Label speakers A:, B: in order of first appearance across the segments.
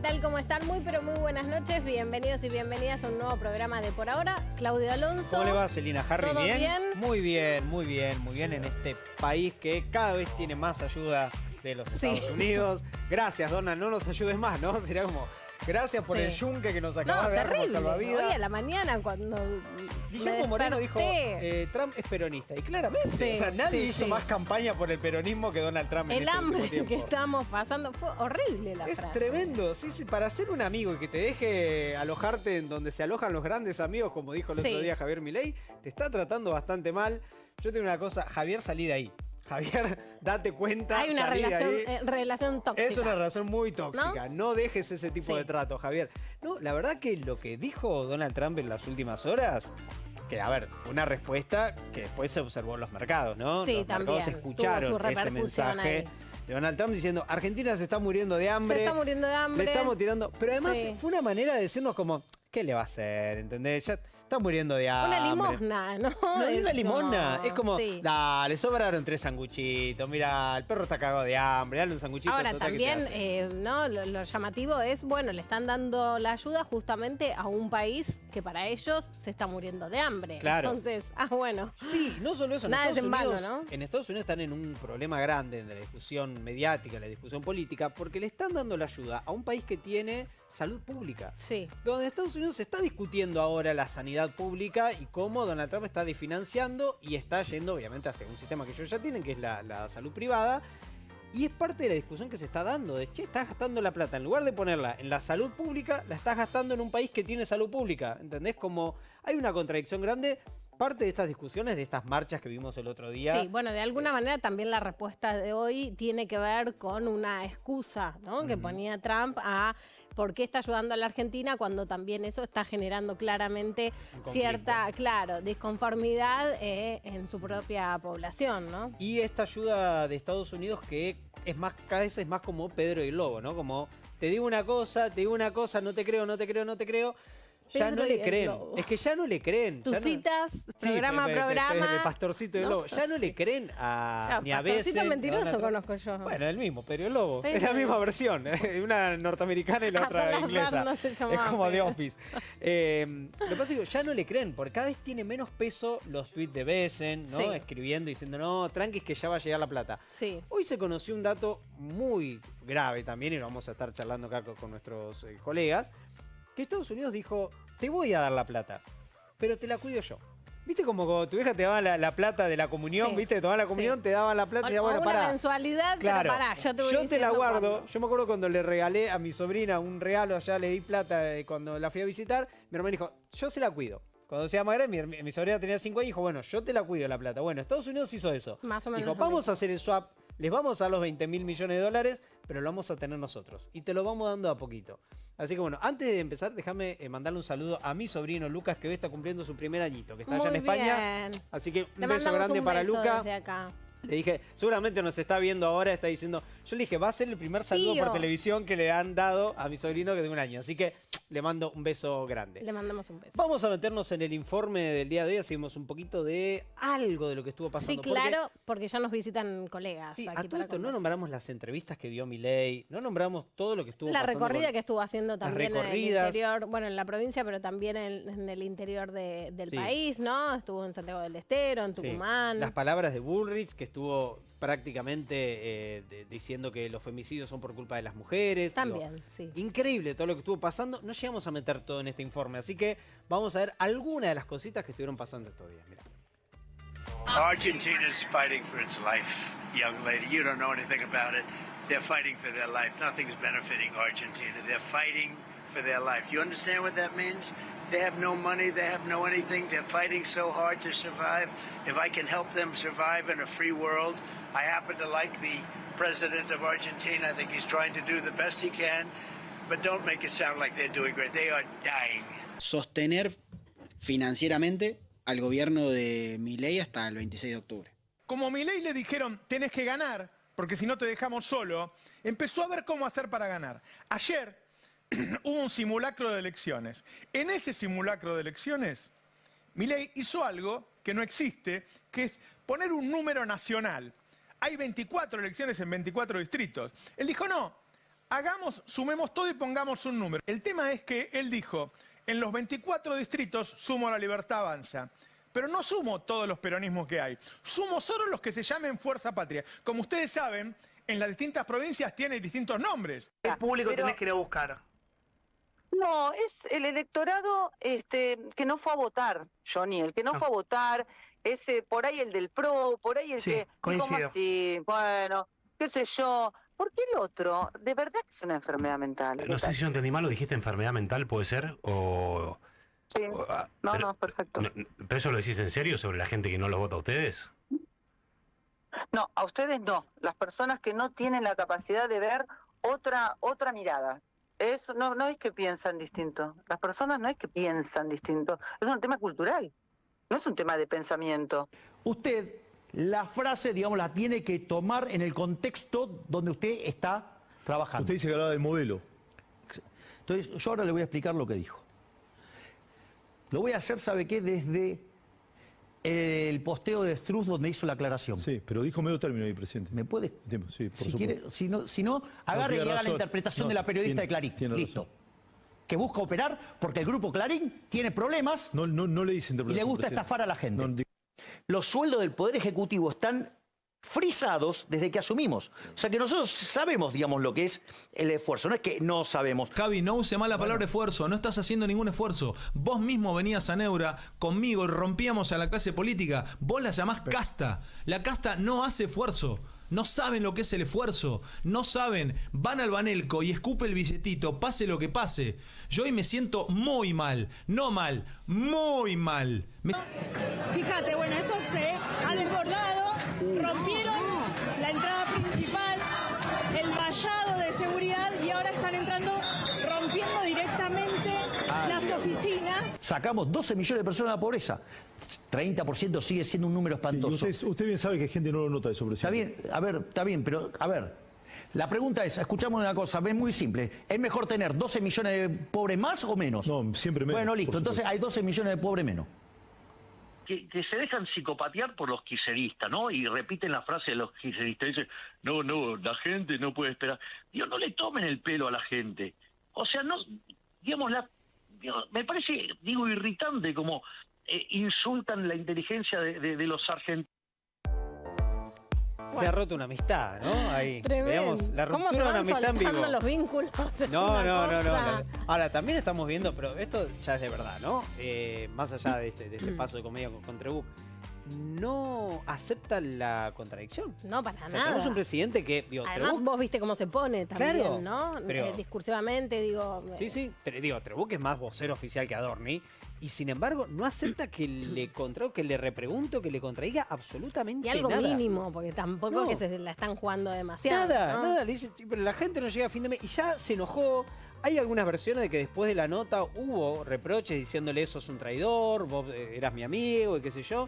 A: tal? ¿Cómo están? Muy, pero muy buenas noches. Bienvenidos y bienvenidas a un nuevo programa de Por Ahora. Claudio Alonso.
B: ¿Cómo le va, Celina Harry?
A: ¿Todo bien?
B: Muy bien, muy bien, muy bien en este país que cada vez tiene más ayuda de los Estados Unidos. Gracias, Donald, no nos ayudes más, ¿no? Sería como, gracias por el yunque que nos acabas de dar como salvavidas.
A: Hoy a la mañana cuando
B: Guillermo Moreno dijo, Trump es peronista. Y claramente, o sea, nadie hizo más campaña por el peronismo que Donald Trump en
A: el
B: este
A: hambre
B: último tiempo.
A: que estamos pasando fue horrible la frase.
B: Es tremendo, sí, para ser un amigo y que te deje alojarte en donde se alojan los grandes amigos, como dijo el otro día Javier Milei, te está tratando bastante mal. Yo tengo una cosa, Javier, salí de ahí. Javier, date cuenta.
A: Hay una relación tóxica.
B: Es una relación muy tóxica. No dejes ese tipo de trato, Javier. No, la verdad que lo que dijo Donald Trump en las últimas horas, que a ver, fue una respuesta que después se observó en los mercados, ¿no?
A: Sí,
B: los mercados escucharon ese mensaje de Donald Trump diciendo, Argentina se está muriendo de hambre.
A: Se está muriendo de hambre.
B: Le estamos tirando. Pero además fue una manera de decirnos como, ¿qué le va a hacer? ¿Entendés? Ya está muriendo de hambre.
A: Una limosna, ¿no?
B: No es una limosna. Es como,
A: sí.
B: dale, sobraron 3 sanguchitos. Mira, el perro está cagado de hambre. Dale un sanguchito.
A: Ahora también, ¿no? Lo llamativo es, bueno, le están dando la ayuda justamente a un país que para ellos se está muriendo de hambre.
B: Claro.
A: Entonces, bueno.
B: Sí, no solo eso.
A: Nada es en vano, ¿no?
B: En Estados Unidos están en un problema grande en la discusión mediática, en la discusión política, porque le están dando la ayuda a un país que tiene salud pública.
A: Sí.
B: Donde Estados Unidos se está discutiendo ahora la sanidad pública y cómo Donald Trump está desfinanciando y está yendo, obviamente, hacia un sistema que ellos ya tienen, que es la salud privada. Y es parte de la discusión que se está dando. De, che, estás gastando la plata. En lugar de ponerla en la salud pública, la estás gastando en un país que tiene salud pública. ¿Entendés? Como hay una contradicción grande. Parte de estas discusiones, de estas marchas que vimos el otro día.
A: Sí, bueno, de alguna manera también la respuesta de hoy tiene que ver con una excusa, ¿no? Que ponía Trump a por qué está ayudando a la Argentina cuando también eso está generando claramente cierta, disconformidad en su propia población, ¿no?
B: Y esta ayuda de Estados Unidos que es más, cada vez es más como Pedro y el Lobo, ¿no? Como te digo una cosa, no te creo, no te creo, no te creo. Ya no le creen. Es que ya no le creen.
A: Tus citas, programa a programa.
B: El pastorcito del lobo. Ya no le creen ni a veces.
A: Pastorcito mentiroso conozco yo.
B: Bueno, el mismo, pero el lobo. Es la misma versión. Una norteamericana y la otra inglesa.
A: No se llamaba,
B: es como The Office. Lo que pasa es que ya no le creen, porque cada vez tiene menos peso los tweets de Besen, ¿no? Escribiendo, diciendo, no, tranquis que ya va a llegar la plata.
A: Sí.
B: Hoy se conoció un dato muy grave también, y lo vamos a estar charlando acá con nuestros colegas, que Estados Unidos dijo, te voy a dar la plata, pero te la cuido yo. ¿Viste como tu hija te daba la plata de la comunión? ¿Viste? Te daban la comunión, te daban la plata y decían, bueno, pará.
A: Una mensualidad,
B: claro,
A: pero pará,
B: yo te la guardo. Cuando. Yo me acuerdo cuando le regalé a mi sobrina un regalo, allá le di plata cuando la fui a visitar, mi hermano dijo, yo se la cuido. Cuando sea más grande, mi sobrina tenía 5 años y dijo, bueno, yo te la cuido la plata. Bueno, Estados Unidos hizo eso.
A: Más o menos.
B: Dijo, vamos a hacer el swap. Les vamos a dar los 20.000 millones de dólares, pero lo vamos a tener nosotros. Y te lo vamos dando a poquito. Así que bueno, antes de empezar, déjame mandarle un saludo a mi sobrino Lucas, que hoy está cumpliendo su primer añito, que está allá en España. Así que un beso grande para Lucas.
A: Desde acá.
B: Le dije, seguramente nos está viendo ahora, está diciendo, yo le dije, va a ser el primer saludo por televisión que le han dado a mi sobrino que tiene 1 año. Así que le mando un beso grande.
A: Le mandamos un beso.
B: Vamos a meternos en el informe del día de hoy, hacemos un poquito de algo de lo que estuvo pasando.
A: Sí, claro, porque ya nos visitan colegas.
B: Sí,
A: aquí
B: a todo esto no nombramos las entrevistas que dio Milei, no nombramos todo lo que estuvo pasando.
A: La recorrida que estuvo haciendo también en el
B: recorridas.
A: interior, bueno, en la provincia, pero también en el interior del país, ¿no? Estuvo en Santiago del Estero, en Tucumán.
B: Las palabras de Bullrich, que estuvo prácticamente diciendo que los femicidios son por culpa de las mujeres.
A: También,
B: Increíble todo lo que estuvo pasando. No llegamos a meter todo en este informe, así que vamos a ver algunas de las cositas que estuvieron pasando estos días. Mirá.
C: Argentina is fighting for its life, young lady. You don't know anything about it. They're fighting for their life. Nothing's benefiting Argentina. They're fighting for their life. You understand what that means? They have no money. They have no anything. They're fighting so hard to survive. If I can help them survive in a free world, I happen to like the president of Argentina. I think he's trying to do the best he can, but don't make it sound like they're doing great. They are dying.
D: Sostener financieramente al gobierno de Milei hasta el 26 de octubre.
E: Como a Milei le dijeron, tenés que ganar, porque si no te dejamos solo, empezó a ver cómo hacer para ganar. Ayer hubo un simulacro de elecciones. En ese simulacro de elecciones, Milei hizo algo que no existe, que es poner un número nacional. Hay 24 elecciones en 24 distritos. Él dijo, no, sumemos todo y pongamos un número. El tema es que él dijo, en los 24 distritos sumo La Libertad Avanza. Pero no sumo todos los peronismos que hay. Sumo solo los que se llamen Fuerza Patria. Como ustedes saben, en las distintas provincias tiene distintos nombres.
F: ¿Qué público tenés que ir a buscar?
G: No, es el electorado que no fue a votar, Johnny, el que no fue a votar, ese por ahí el del PRO, por ahí el
F: Sí,
G: que dijo
F: coincido.
G: así, bueno, qué sé yo. ¿Por qué el otro? De verdad que es una enfermedad mental.
H: No sé si yo entendí mal, ¿lo dijiste enfermedad mental, puede ser? O...
G: Sí. No,
H: pero,
G: no, perfecto.
H: ¿Pero eso lo decís en serio sobre la gente que no los vota a ustedes?
G: No, a ustedes no. Las personas que no tienen la capacidad de ver otra mirada. Eso no es que piensan distinto. Las personas no es que piensan distinto. Es un tema cultural. No es un tema de pensamiento.
I: Usted la frase, digamos, la tiene que tomar en el contexto donde usted está trabajando.
J: Usted dice que hablaba del modelo.
I: Entonces, yo ahora le voy a explicar lo que dijo. Lo voy a hacer, ¿sabe qué? Desde el posteo de Struz donde hizo la aclaración.
J: Sí, pero dijo medio término ahí, presidente.
I: ¿Me puede?
J: Sí, por
I: Si
J: supuesto.
I: quiere, si no, agarre y
J: tiene
I: haga la
J: razón.
I: interpretación
J: No,
I: de la periodista de
J: tiene-
I: Clarín.
J: tiene
I: Listo.
J: razón.
I: Que busca operar porque el grupo Clarín tiene problemas
J: No le dice
I: y
J: interpretación.
I: le gusta
J: presidente.
I: estafar a la gente.
J: No,
I: Los sueldos del Poder Ejecutivo están frisados desde que asumimos. O sea que nosotros sabemos, digamos, lo que es el esfuerzo. No es que no sabemos.
K: Javi, no use más la palabra esfuerzo, no estás haciendo ningún esfuerzo. Vos mismo venías a Neura conmigo y rompíamos a la clase política. Vos la llamás casta. La casta no hace esfuerzo. No saben lo que es el esfuerzo. No saben. Van al Banelco y escupe el billetito, pase lo que pase. Yo hoy me siento muy mal. No mal, muy mal.
L: Fíjate, bueno, esto se ha desbordado, rompieron la entrada principal, el vallado de seguridad y ahora están entrando, rompiendo directamente las oficinas.
I: Sacamos 12 millones de personas de la pobreza. 30% sigue siendo un número espantoso.
J: usted bien sabe que gente no lo nota eso, presidente.
I: Está bien, a ver, está bien, pero a ver. La pregunta es, escuchamos una cosa, es muy simple. ¿Es mejor tener 12 millones de pobres más o menos?
J: No, siempre menos.
I: Bueno, listo,
J: por
I: entonces
J: supuesto.
I: hay 12 millones de pobres menos.
M: Que se dejan psicopatear por los kirchneristas, ¿no? Y repiten la frase de los kirchneristas. Dicen, no, la gente no puede esperar. Digo, no le tomen el pelo a la gente. O sea, no, digamos, me parece, irritante como insultan la inteligencia de los argentinos.
B: Se ha roto una amistad, ¿no? Ahí.
A: Tremendo.
B: Veamos la
A: ¿Cómo
B: ruptura
A: se
B: de una
A: van
B: amistad en vivo.
A: soltando los vínculos? Es
B: No.
A: una cosa.
B: Ahora, también estamos viendo, pero esto ya es de verdad, ¿no? más allá de este paso de comedia con Trebuch, no acepta la contradicción.
A: No, para
B: O sea,
A: nada.
B: tenemos un presidente que, digo,
A: Además,
B: Trebuch-
A: vos viste cómo se pone también,
B: Claro,
A: ¿no?
B: pero- Sí,
A: Discursivamente,
B: Trebuch es más vocero oficial que Adorni, y sin embargo no acepta que le que le repregunte o que le contraiga absolutamente
A: Y algo
B: nada.
A: mínimo, porque tampoco
B: No.
A: que se la están jugando demasiado.
B: Nada,
A: ¿no?
B: nada, le dice, pero la gente no llega a fin de mes y ya se enojó. Hay algunas versiones de que después de la nota hubo reproches diciéndole sos un traidor, vos eras mi amigo y qué sé yo.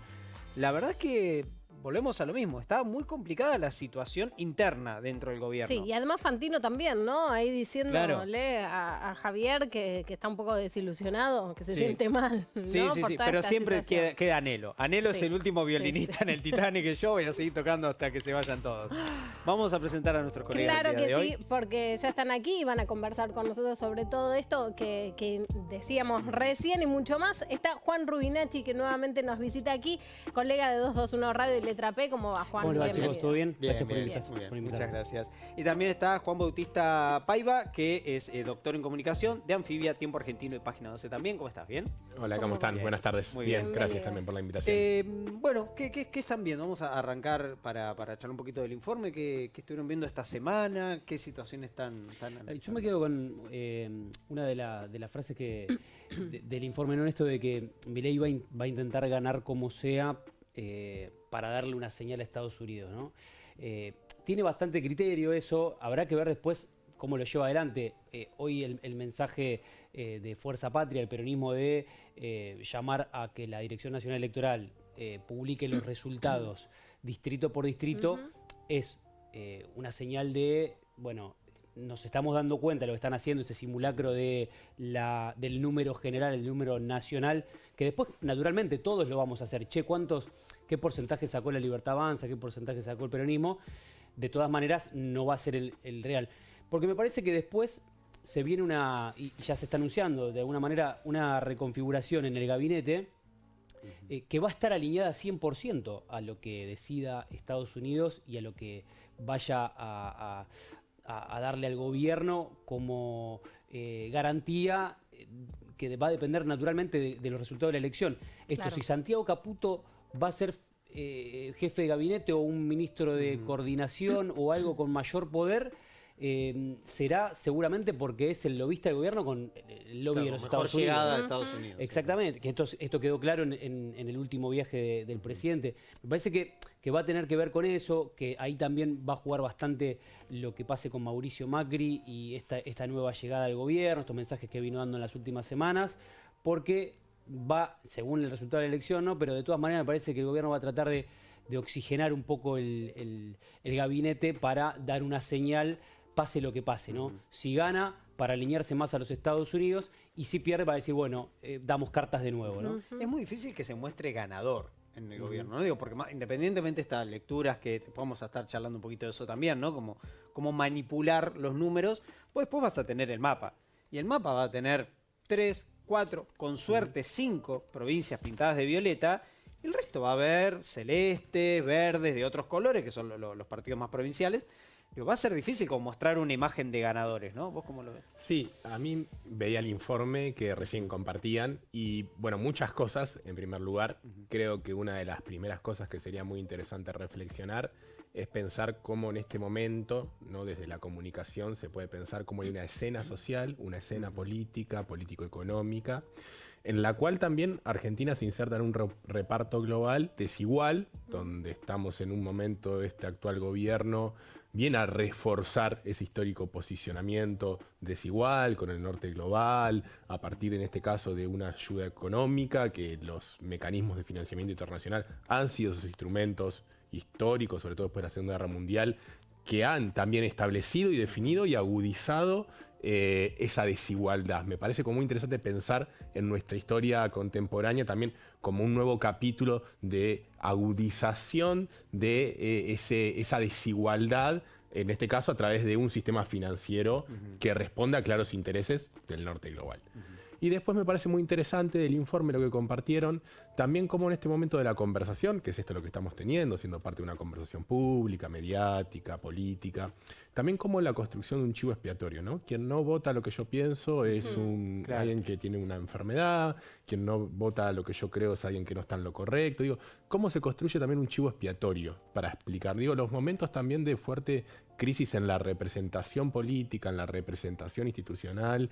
B: La verdad es que volvemos a lo mismo, está muy complicada la situación interna dentro del gobierno.
A: Sí, y además Fantino también, ¿no? Ahí diciéndole a Javier que está un poco desilusionado, que se
B: Sí.
A: siente mal.
B: Sí,
A: ¿no?
B: sí,
A: Por
B: sí,
A: toda
B: pero
A: esta
B: siempre
A: situación.
B: queda Anhelo. Anhelo es
A: Sí.
B: el último violinista
A: Sí, sí.
B: en el Titanic que yo voy a seguir tocando hasta que se vayan todos. Vamos a presentar a nuestros colegas
A: Claro
B: del día
A: que
B: de
A: sí,
B: hoy.
A: porque ya están aquí y van a conversar con nosotros sobre todo esto que decíamos recién y mucho más. Está Juan Rubinacci, que nuevamente nos visita aquí, colega de 221 Radio y Letra P. ¿Cómo va, Juan?
N: ¿Cómo le va,
A: Bienvenido.
N: chicos? ¿Todo bien?
B: Bien,
N: Gracias por
B: bien,
N: invitarme.
B: muy bien.
N: por
B: Muchas
N: invitarme.
B: gracias. Y también está Juan Bautista Paiva, que es doctor en comunicación de Anfibia, Tiempo Argentino y Página 12 también. ¿Cómo estás? ¿Bien?
O: Hola, ¿cómo están?
B: Bien.
O: Buenas tardes.
B: Muy
O: bien,
B: bien.
O: gracias
A: Bienvenido.
O: también por la invitación.
B: Bueno, ¿qué están viendo? Vamos a arrancar para charlar un poquito del informe. ¿Qué estuvieron viendo esta semana? ¿Qué situaciones están
N: Yo me quedo con una de las frases del informe, ¿no? Esto de que Milei va a intentar ganar como sea para darle una señal a Estados Unidos, ¿no? Tiene bastante criterio eso, habrá que ver después cómo lo lleva adelante. Hoy el mensaje de Fuerza Patria, el peronismo de llamar a que la Dirección Nacional Electoral publique los resultados distrito por distrito, es una señal de, bueno, nos estamos dando cuenta de lo que están haciendo, ese simulacro del número general, el número nacional, que después, naturalmente, todos lo vamos a hacer. Che, ¿qué porcentaje sacó la Libertad Avanza? ¿Qué porcentaje sacó el peronismo? De todas maneras, no va a ser el real. Porque me parece que después se viene y ya se está anunciando de alguna manera una reconfiguración en el gabinete que va a estar alineada 100% a lo que decida Estados Unidos y a lo que vaya a darle al gobierno como garantía que va a depender naturalmente de los resultados de la elección. Si Santiago Caputo va a ser jefe de gabinete o un ministro de coordinación o algo con mayor poder, será seguramente porque es el lobista del gobierno con el lobby de los Estados Unidos.
B: Llegada a Estados Unidos.
N: Exactamente, que esto quedó claro en el último viaje del presidente. Me parece que va a tener que ver con eso, que ahí también va a jugar bastante lo que pase con Mauricio Macri y esta nueva llegada al gobierno, estos mensajes que vino dando en las últimas semanas, porque va, según el resultado de la elección, ¿no? Pero de todas maneras me parece que el gobierno va a tratar de oxigenar un poco el gabinete para dar una señal, pase lo que pase, ¿no? Si gana, para alinearse más a los Estados Unidos, y si pierde, para decir, bueno, damos cartas de nuevo, ¿no?
B: Es muy difícil que se muestre ganador en el gobierno, ¿no? Digo, porque independientemente de estas lecturas, que vamos a estar charlando un poquito de eso también, ¿no? Como manipular los números, pues después vas a tener el mapa. Y el mapa va a tener 3, 4, con suerte 5 provincias pintadas de violeta. El resto va a haber celestes, verdes, de otros colores, que son los partidos más provinciales. Va a ser difícil como mostrar una imagen de ganadores, ¿no? ¿Vos cómo lo ves?
O: Sí, a mí veía el informe que recién compartían y, bueno, muchas cosas. En primer lugar, creo que una de las primeras cosas que sería muy interesante reflexionar es pensar cómo en este momento, ¿no? Desde la comunicación se puede pensar cómo hay una escena social, una escena política, político-económica, en la cual también Argentina se inserta en un reparto global desigual, donde estamos en un momento, este actual gobierno viene a reforzar ese histórico posicionamiento desigual con el norte global, a partir en este caso de una ayuda económica, que los mecanismos de financiamiento internacional han sido esos instrumentos históricos, sobre todo después de la Segunda Guerra Mundial, que han también establecido y definido y agudizado esa desigualdad. Me parece como muy interesante pensar en nuestra historia contemporánea también como un nuevo capítulo de agudización de esa desigualdad, en este caso a través de un sistema financiero que responde a claros intereses del norte global. Y después me parece muy interesante del informe lo que compartieron, también como en este momento de la conversación, que es esto lo que estamos teniendo, siendo parte de una conversación pública, mediática, política, también como la construcción de un chivo expiatorio, ¿no? Quien no vota lo que yo pienso es alguien que tiene una enfermedad, quien no vota lo que yo creo es alguien que no está en lo correcto. Digo, ¿cómo se construye también un chivo expiatorio para explicar? Digo, los momentos también de fuerte crisis en la representación política, en la representación institucional,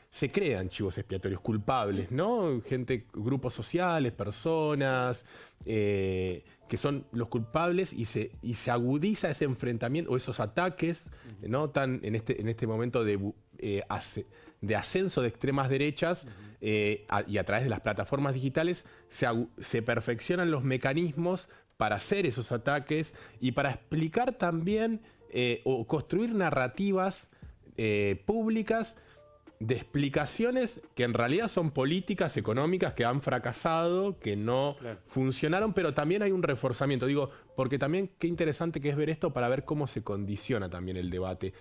O: se crean chivos expiatorios culpables, ¿no? Grupos sociales, personas, que son los culpables y se agudiza ese enfrentamiento o esos ataques, ¿no? Tan en este momento de ascenso de extremas derechas y a través de las plataformas digitales se perfeccionan los mecanismos para hacer esos ataques y para explicar también o construir narrativas públicas de explicaciones que en realidad son políticas económicas que han fracasado, que no funcionaron, pero también hay un reforzamiento. Digo, porque también qué interesante que es ver esto para ver cómo se condiciona también el debate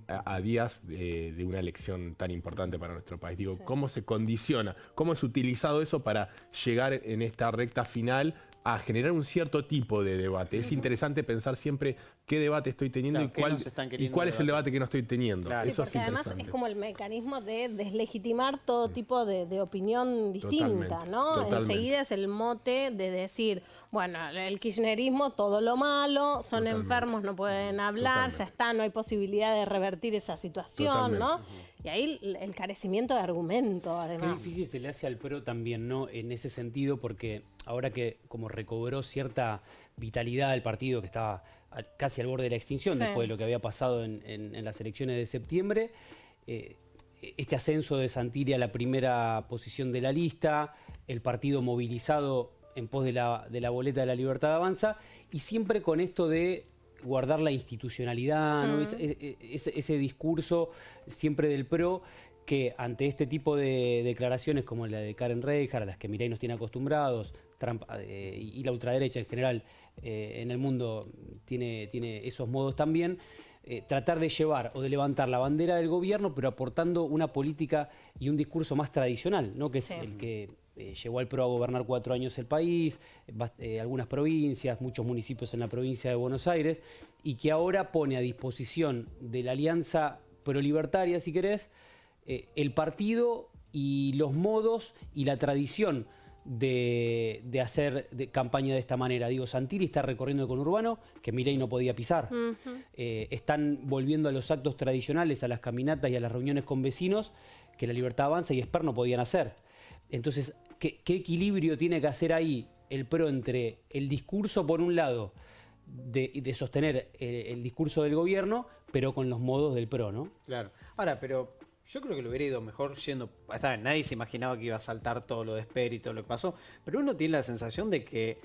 O: a días de una elección tan importante para nuestro país. Digo, cómo se condiciona, cómo es utilizado eso para llegar en esta recta final a generar un cierto tipo de debate. Es interesante pensar siempre qué debate estoy teniendo y cuál es el debate que no estoy teniendo.
A: Claro.
O: Eso
A: sí, porque
O: es
A: además
O: interesante.
A: es como el mecanismo de deslegitimar todo tipo de opinión distinta, ¿no?
O: Totalmente.
A: Enseguida es el mote de decir, bueno, el kirchnerismo, todo lo malo, son enfermos, no pueden hablar, ya está, no hay posibilidad de revertir esa situación, ¿no? Y ahí el carecimiento de argumento, además.
N: Qué difícil se le hace al PRO también, ¿no? En ese sentido, porque ahora que como recobró cierta vitalidad el partido que estaba casi al borde de la extinción después de lo que había pasado en las elecciones de septiembre, este ascenso de Santilli a la primera posición de la lista, el partido movilizado en pos de la boleta de la Libertad Avanza, y siempre con esto de guardar la institucionalidad, ¿no? Ese discurso siempre del PRO, que ante este tipo de declaraciones como la de Karen Reichert, a las que Milei nos tiene acostumbrados, Trump y la ultraderecha en general en el mundo tiene esos modos también, tratar de llevar o de levantar la bandera del gobierno, pero aportando una política y un discurso más tradicional, ¿no? Que es el que llevó al PRO a gobernar 4 años el país, algunas provincias, muchos municipios en la provincia de Buenos Aires, y que ahora pone a disposición de la alianza prolibertaria, si querés, el partido y los modos y la tradición de hacer campaña de esta manera. Digo, Santilli está recorriendo el conurbano que Milei no podía pisar. Están volviendo a los actos tradicionales, a las caminatas y a las reuniones con vecinos que La Libertad Avanza y Esper no podían hacer. Entonces, ¿qué equilibrio tiene que hacer ahí el PRO entre el discurso, por un lado, de sostener el discurso del gobierno, pero con los modos del PRO, ¿no?
B: Claro. Ahora, pero yo creo que le hubiera ido mejor yendo... Está bien, nadie se imaginaba que iba a saltar todo lo de Esper y todo lo que pasó, pero uno tiene la sensación de que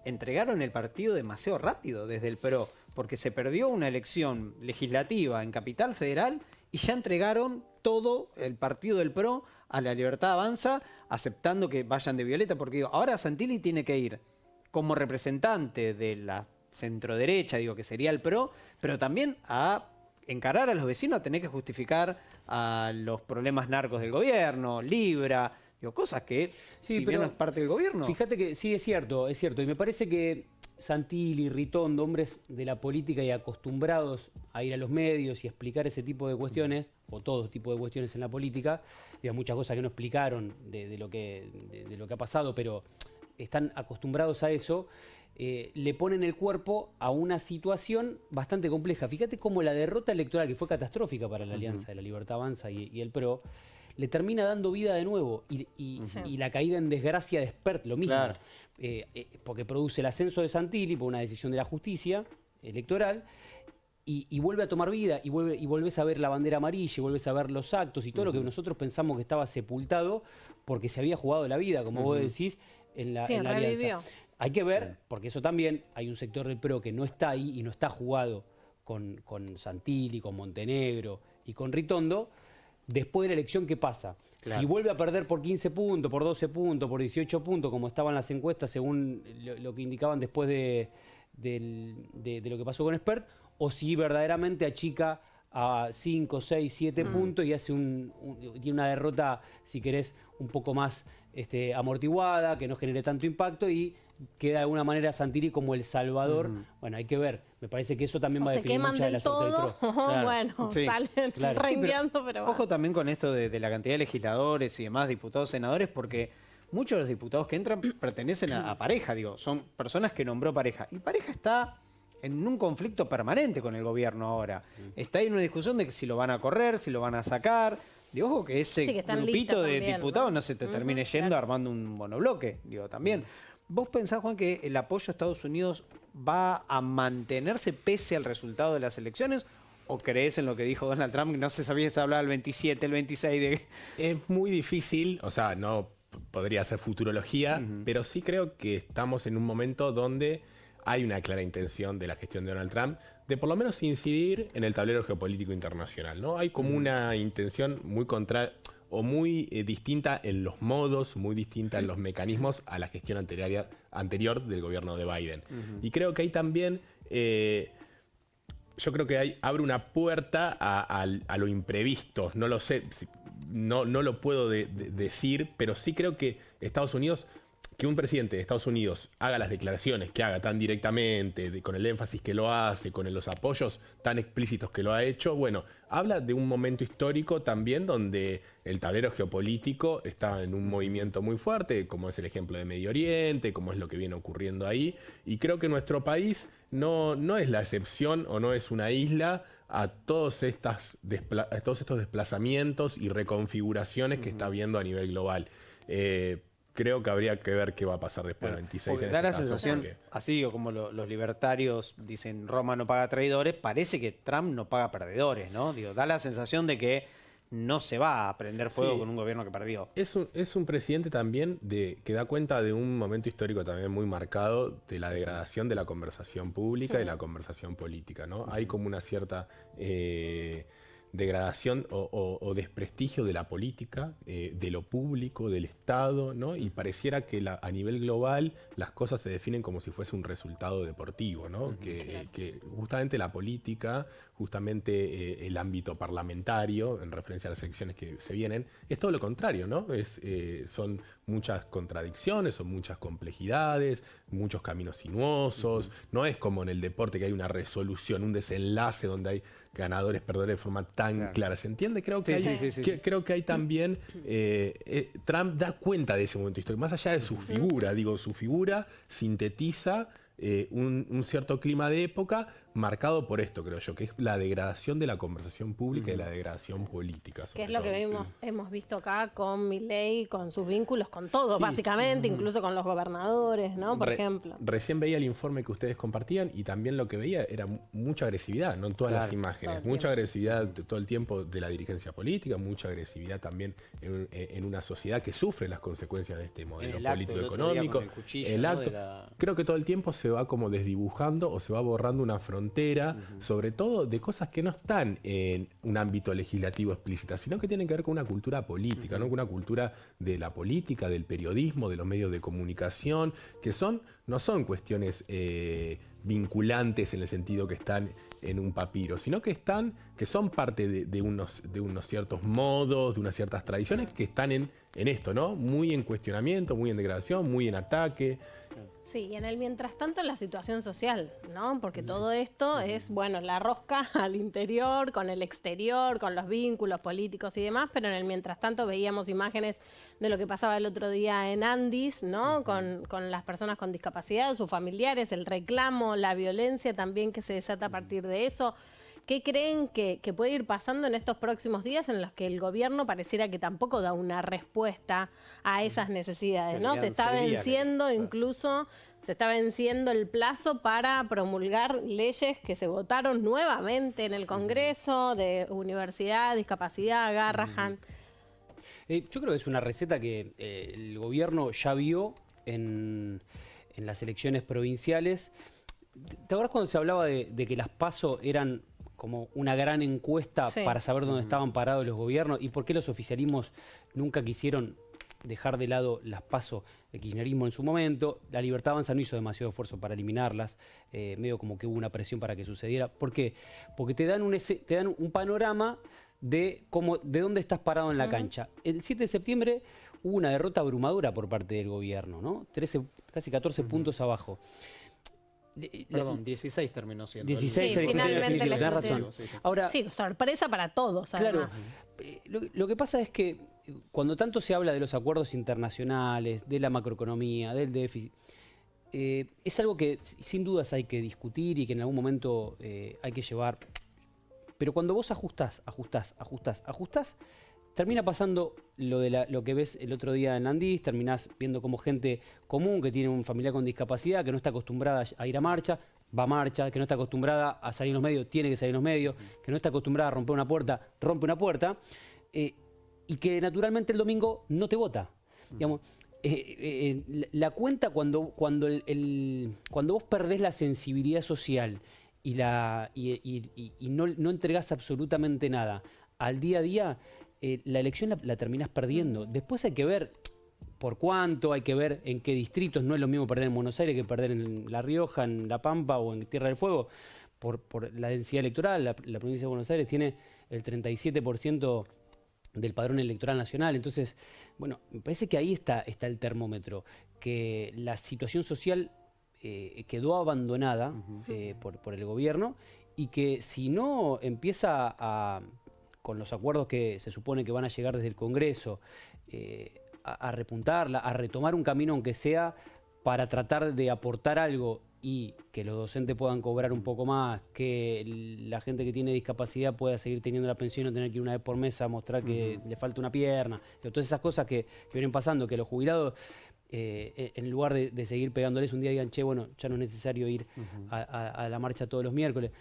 B: entregaron el partido demasiado rápido desde el PRO, porque se perdió una elección legislativa en Capital Federal y ya entregaron todo el partido del PRO a La Libertad Avanza, aceptando que vayan de violeta, porque digo, ahora Santilli tiene que ir como representante de la centroderecha, digo, que sería el PRO, pero también a encarar a los vecinos, a tener que justificar a los problemas narcos del gobierno, Libra, digo, cosas que
N: Sí,
B: si
N: pero
B: bien no es parte del gobierno.
N: Fíjate que sí, es cierto. Y me parece que Santilli, Ritondo, hombres de la política y acostumbrados a ir a los medios y a explicar ese tipo de cuestiones, o todo tipo de cuestiones en la política, digo, muchas cosas que no explicaron de lo que ha pasado, pero están acostumbrados a eso, le ponen el cuerpo a una situación bastante compleja. Fíjate cómo la derrota electoral, que fue catastrófica para la alianza de La Libertad Avanza y el PRO, le termina dando vida de nuevo y la caída en desgracia de Espert, lo mismo.
B: Claro.
N: Porque produce el ascenso de Santilli por una decisión de la justicia electoral y vuelve a tomar vida y volvés a ver la bandera amarilla y vuelves a ver los actos y todo lo que nosotros pensamos que estaba sepultado porque se había jugado la vida, como vos decís, en la alianza. Hay que ver, porque eso también, hay un sector del PRO que no está ahí y no está jugado con Santilli, con Montenegro y con Ritondo. Después de la elección, ¿qué pasa?
B: Claro.
N: Si vuelve a perder por 15 puntos, por 12 puntos, por 18 puntos, como estaban las encuestas según lo que indicaban después de lo que pasó con Espert, o si verdaderamente achica a 5, 6, 7 puntos y hace tiene una derrota, si querés, un poco más amortiguada, que no genere tanto impacto y queda de alguna manera Santilli como el salvador. Bueno, hay que ver. Me parece que eso también va a definir mucha de la suerte del PRO.
B: Claro.
A: Bueno,
B: Sí.
A: salen
B: Claro.
A: rengueando, pero
B: Ojo también con esto de la cantidad de legisladores y demás, diputados, senadores, porque muchos de los diputados que entran pertenecen a pareja, digo, son personas que nombró pareja. Y pareja está en un conflicto permanente con el gobierno ahora. Está ahí en una discusión de que si lo van a correr, si lo van a sacar. Digo, ojo que ese
A: Sí, que están
B: grupito
A: listas
B: de
A: también,
B: diputados
A: ¿no?
B: no se te termine yendo armando un monobloque, digo, también. ¿Vos pensás, Juan, que el apoyo a Estados Unidos va a mantenerse pese al resultado de las elecciones? ¿O crees en lo que dijo Donald Trump? No se sabía si hablaba el 27, el 26 de...
O: Es muy difícil, o sea, no podría ser futurología, pero sí creo que estamos en un momento donde hay una clara intención de la gestión de Donald Trump de por lo menos incidir en el tablero geopolítico internacional, ¿no? Hay como una intención muy muy distinta en los modos, muy distinta en los mecanismos a la gestión anterior del gobierno de Biden. Y creo que ahí también, yo creo que abre una puerta a lo imprevisto. No lo sé, no lo puedo decir, pero sí creo que Estados Unidos, que un presidente de Estados Unidos haga las declaraciones que haga tan directamente, con el énfasis que lo hace, con los apoyos tan explícitos que lo ha hecho, bueno, habla de un momento histórico también donde el tablero geopolítico está en un movimiento muy fuerte, como es el ejemplo de Medio Oriente, como es lo que viene ocurriendo ahí, y creo que nuestro país no es la excepción o no es una isla a todos estos desplazamientos y reconfiguraciones que está habiendo a nivel global. Creo que habría que ver qué va a pasar después del 26.
B: Porque
O: En
B: da
O: este
B: la
O: caso,
B: sensación,
O: porque-
B: así o como los libertarios dicen Roma no paga traidores, parece que Trump no paga perdedores, ¿no? Digo, da la sensación de que no se va a prender fuego
O: Sí.
B: con un gobierno que perdió.
O: Es un presidente también que da cuenta de un momento histórico también muy marcado de la degradación de la conversación pública y la conversación política, ¿no? Hay como una cierta degradación o desprestigio de la política, de lo público, del Estado, ¿no? Y pareciera que a nivel global las cosas se definen como si fuese un resultado deportivo, ¿no? Que justamente la política, justamente el ámbito parlamentario, en referencia a las elecciones que se vienen, es todo lo contrario, ¿no? Son muchas contradicciones, son muchas complejidades, muchos caminos sinuosos. No es como en el deporte que hay una resolución, un desenlace donde hay ganadores, perdedores de forma tan clara. ¿Se entiende? Creo que creo que hay también... Trump da cuenta de ese momento histórico. Más allá de su figura, su figura sintetiza un cierto clima de época marcado por esto, creo yo, que es la degradación de la conversación pública y la degradación política.
A: Que es lo que hemos visto acá con Milei, con sus vínculos con todos, básicamente, incluso con los gobernadores, ¿no? Por ejemplo.
O: Recién veía el informe que ustedes compartían y también lo que veía era mucha agresividad, no en todas las imágenes, mucha agresividad todo el tiempo de la dirigencia política, mucha agresividad también en una sociedad que sufre las consecuencias de este modelo político-económico. El acto, creo que todo el tiempo se va como desdibujando o se va borrando una frontera, sobre todo de cosas que no están en un ámbito legislativo explícita, sino que tienen que ver con una cultura política, ¿no? Con una cultura de la política, del periodismo, de los medios de comunicación, que no son cuestiones vinculantes en el sentido que están en un papiro, sino que son parte de unos ciertos modos, de unas ciertas tradiciones que están en esto, ¿no? Muy en cuestionamiento, muy en degradación, muy en ataque.
A: Sí, y en el mientras tanto la situación social, ¿no? Porque todo esto es, bueno, la rosca al interior, con el exterior, con los vínculos políticos y demás, pero en el mientras tanto veíamos imágenes de lo que pasaba el otro día en Andis, ¿no? Con las personas con discapacidad, sus familiares, el reclamo, la violencia también que se desata a partir de eso. ¿Qué creen que puede ir pasando en estos próximos días en los que el gobierno pareciera que tampoco da una respuesta a esas necesidades, ¿no? Se está venciendo el plazo para promulgar leyes que se votaron nuevamente en el Congreso, de universidad, discapacidad, Garrahan.
N: Yo creo que es una receta que el gobierno ya vio en las elecciones provinciales. ¿Te acuerdas cuando se hablaba de que las PASO eran como una gran encuesta para saber dónde estaban parados los gobiernos y por qué los oficialismos nunca quisieron dejar de lado las PASO del kirchnerismo en su momento? La Libertad Avanza no hizo demasiado esfuerzo para eliminarlas, medio como que hubo una presión para que sucediera. ¿Por qué? Porque te dan un panorama de dónde estás parado en la cancha. El 7 de septiembre hubo una derrota abrumadora por parte del gobierno, ¿no? 13, casi 14 puntos abajo.
B: Perdón, 16 terminó siendo.
N: 16
A: finalmente
N: tenés razón. Ahora,
A: sí, sorpresa para todos, además.
N: Claro, lo que pasa es que cuando tanto se habla de los acuerdos internacionales, de la macroeconomía, del déficit, es algo que sin dudas hay que discutir y que en algún momento hay que llevar. Pero cuando vos ajustás, termina pasando lo que ves el otro día en Andis, terminás viendo como gente común que tiene un familiar con discapacidad, que no está acostumbrada a ir a marcha, va a marcha, que no está acostumbrada a salir en los medios, tiene que salir en los medios, que no está acostumbrada a romper una puerta, rompe una puerta, y que naturalmente el domingo no te vota. Digamos, la cuenta cuando vos perdés la sensibilidad social y no entregás absolutamente nada al día a día, la elección la terminás perdiendo. Después hay que ver por cuánto, hay que ver en qué distritos. No es lo mismo perder en Buenos Aires que perder en La Rioja, en La Pampa o en Tierra del Fuego. Por la densidad electoral, la provincia de Buenos Aires tiene el 37% del padrón electoral nacional. Entonces, bueno, me parece que ahí está el termómetro, que la situación social quedó abandonada por el gobierno y que si no empieza con los acuerdos que se supone que van a llegar desde el Congreso, a repuntarla, a retomar un camino aunque sea para tratar de aportar algo y que los docentes puedan cobrar un poco más, que la gente que tiene discapacidad pueda seguir teniendo la pensión y no tener que ir una vez por mes a mostrar que le falta una pierna. Todas esas cosas que vienen pasando, que los jubilados, en lugar de seguir pegándoles un día, digan, che, bueno, ya no es necesario ir a la marcha todos los miércoles.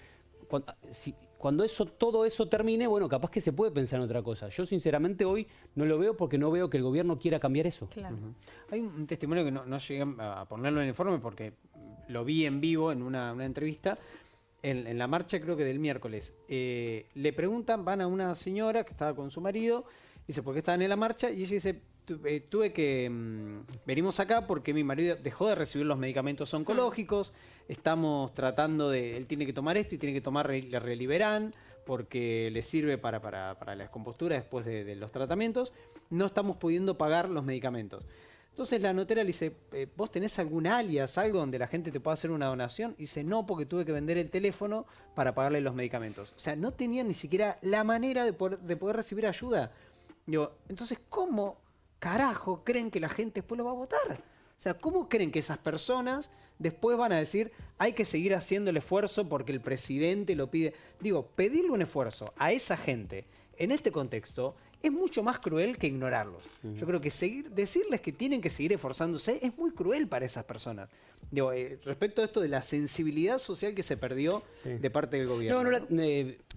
N: Cuando todo eso termine, bueno, capaz que se puede pensar en otra cosa. Yo sinceramente hoy no lo veo porque no veo que el gobierno quiera cambiar eso.
A: Claro.
B: Hay un testimonio que no llegué a ponerlo en el informe porque lo vi en vivo en una entrevista, en la marcha creo que del miércoles, le preguntan, van a una señora que estaba con su marido, dice, ¿por qué estaban en la marcha? Y ella dice, tuve que... venimos acá porque mi marido dejó de recibir los medicamentos oncológicos, estamos tratando de... Él tiene que tomar esto y tiene que tomar el Reliberan porque le sirve para la descompostura después de los tratamientos. No estamos pudiendo pagar los medicamentos. Entonces la notera le dice, ¿vos tenés algún alias, algo donde la gente te pueda hacer una donación? Y dice, no, porque tuve que vender el teléfono para pagarle los medicamentos. O sea, no tenían ni siquiera la manera de poder recibir ayuda. Digo, entonces, ¿cómo carajo creen que la gente después lo va a votar? O sea, ¿cómo creen que esas personas después van a decir, hay que seguir haciendo el esfuerzo porque el presidente lo pide? Digo, pedirle un esfuerzo a esa gente en este contexto es mucho más cruel que ignorarlos. Yo creo que decirles que tienen que seguir esforzándose es muy cruel para esas personas. Digo, respecto a esto de la sensibilidad social que se perdió de parte del gobierno.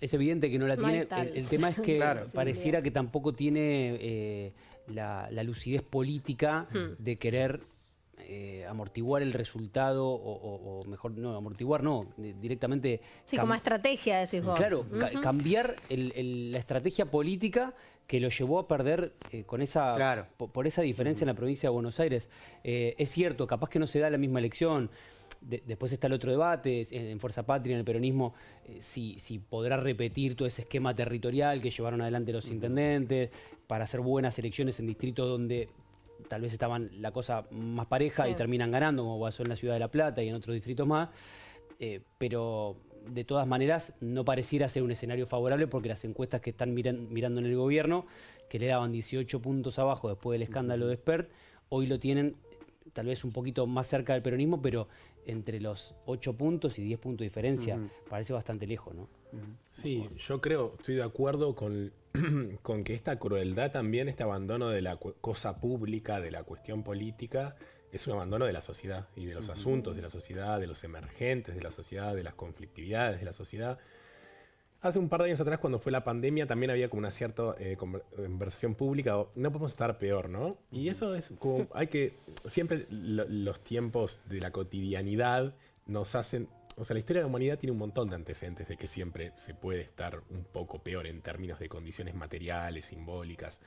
N: Es evidente que no la tiene. El tema es que
B: Claro.
N: pareciera que tampoco tiene la lucidez política de querer amortiguar el resultado o mejor, no, amortiguar no, directamente...
A: Sí, como estrategia, decís vos.
N: Claro, cambiar la estrategia política que lo llevó a perder con esa por esa diferencia en la provincia de Buenos Aires. Es cierto, capaz que no se da la misma elección. Después está el otro debate, en Fuerza Patria, en el peronismo, si podrá repetir todo ese esquema territorial que llevaron adelante los intendentes para hacer buenas elecciones en distritos donde tal vez estaban la cosa más pareja y terminan ganando, como pasó en la Ciudad de La Plata y en otros distritos más. Pero de todas maneras no pareciera ser un escenario favorable porque las encuestas que están mirando en el gobierno, que le daban 18 puntos abajo después del escándalo de Spert, hoy lo tienen tal vez un poquito más cerca del peronismo, pero entre los 8 puntos y 10 puntos de diferencia, parece bastante lejos, ¿no?
O: Sí, yo estoy de acuerdo con que esta crueldad también, este abandono de la cosa pública, de la cuestión política, es un abandono de la sociedad y de los asuntos de la sociedad, de los emergentes de la sociedad, de las conflictividades de la sociedad. Hace un par de años atrás, cuando fue la pandemia, también había como una cierta conversación pública, no podemos estar peor, ¿no? Y eso es como, siempre los tiempos de la cotidianidad nos hacen, o sea, la historia de la humanidad tiene un montón de antecedentes de que siempre se puede estar un poco peor en términos de condiciones materiales, simbólicas.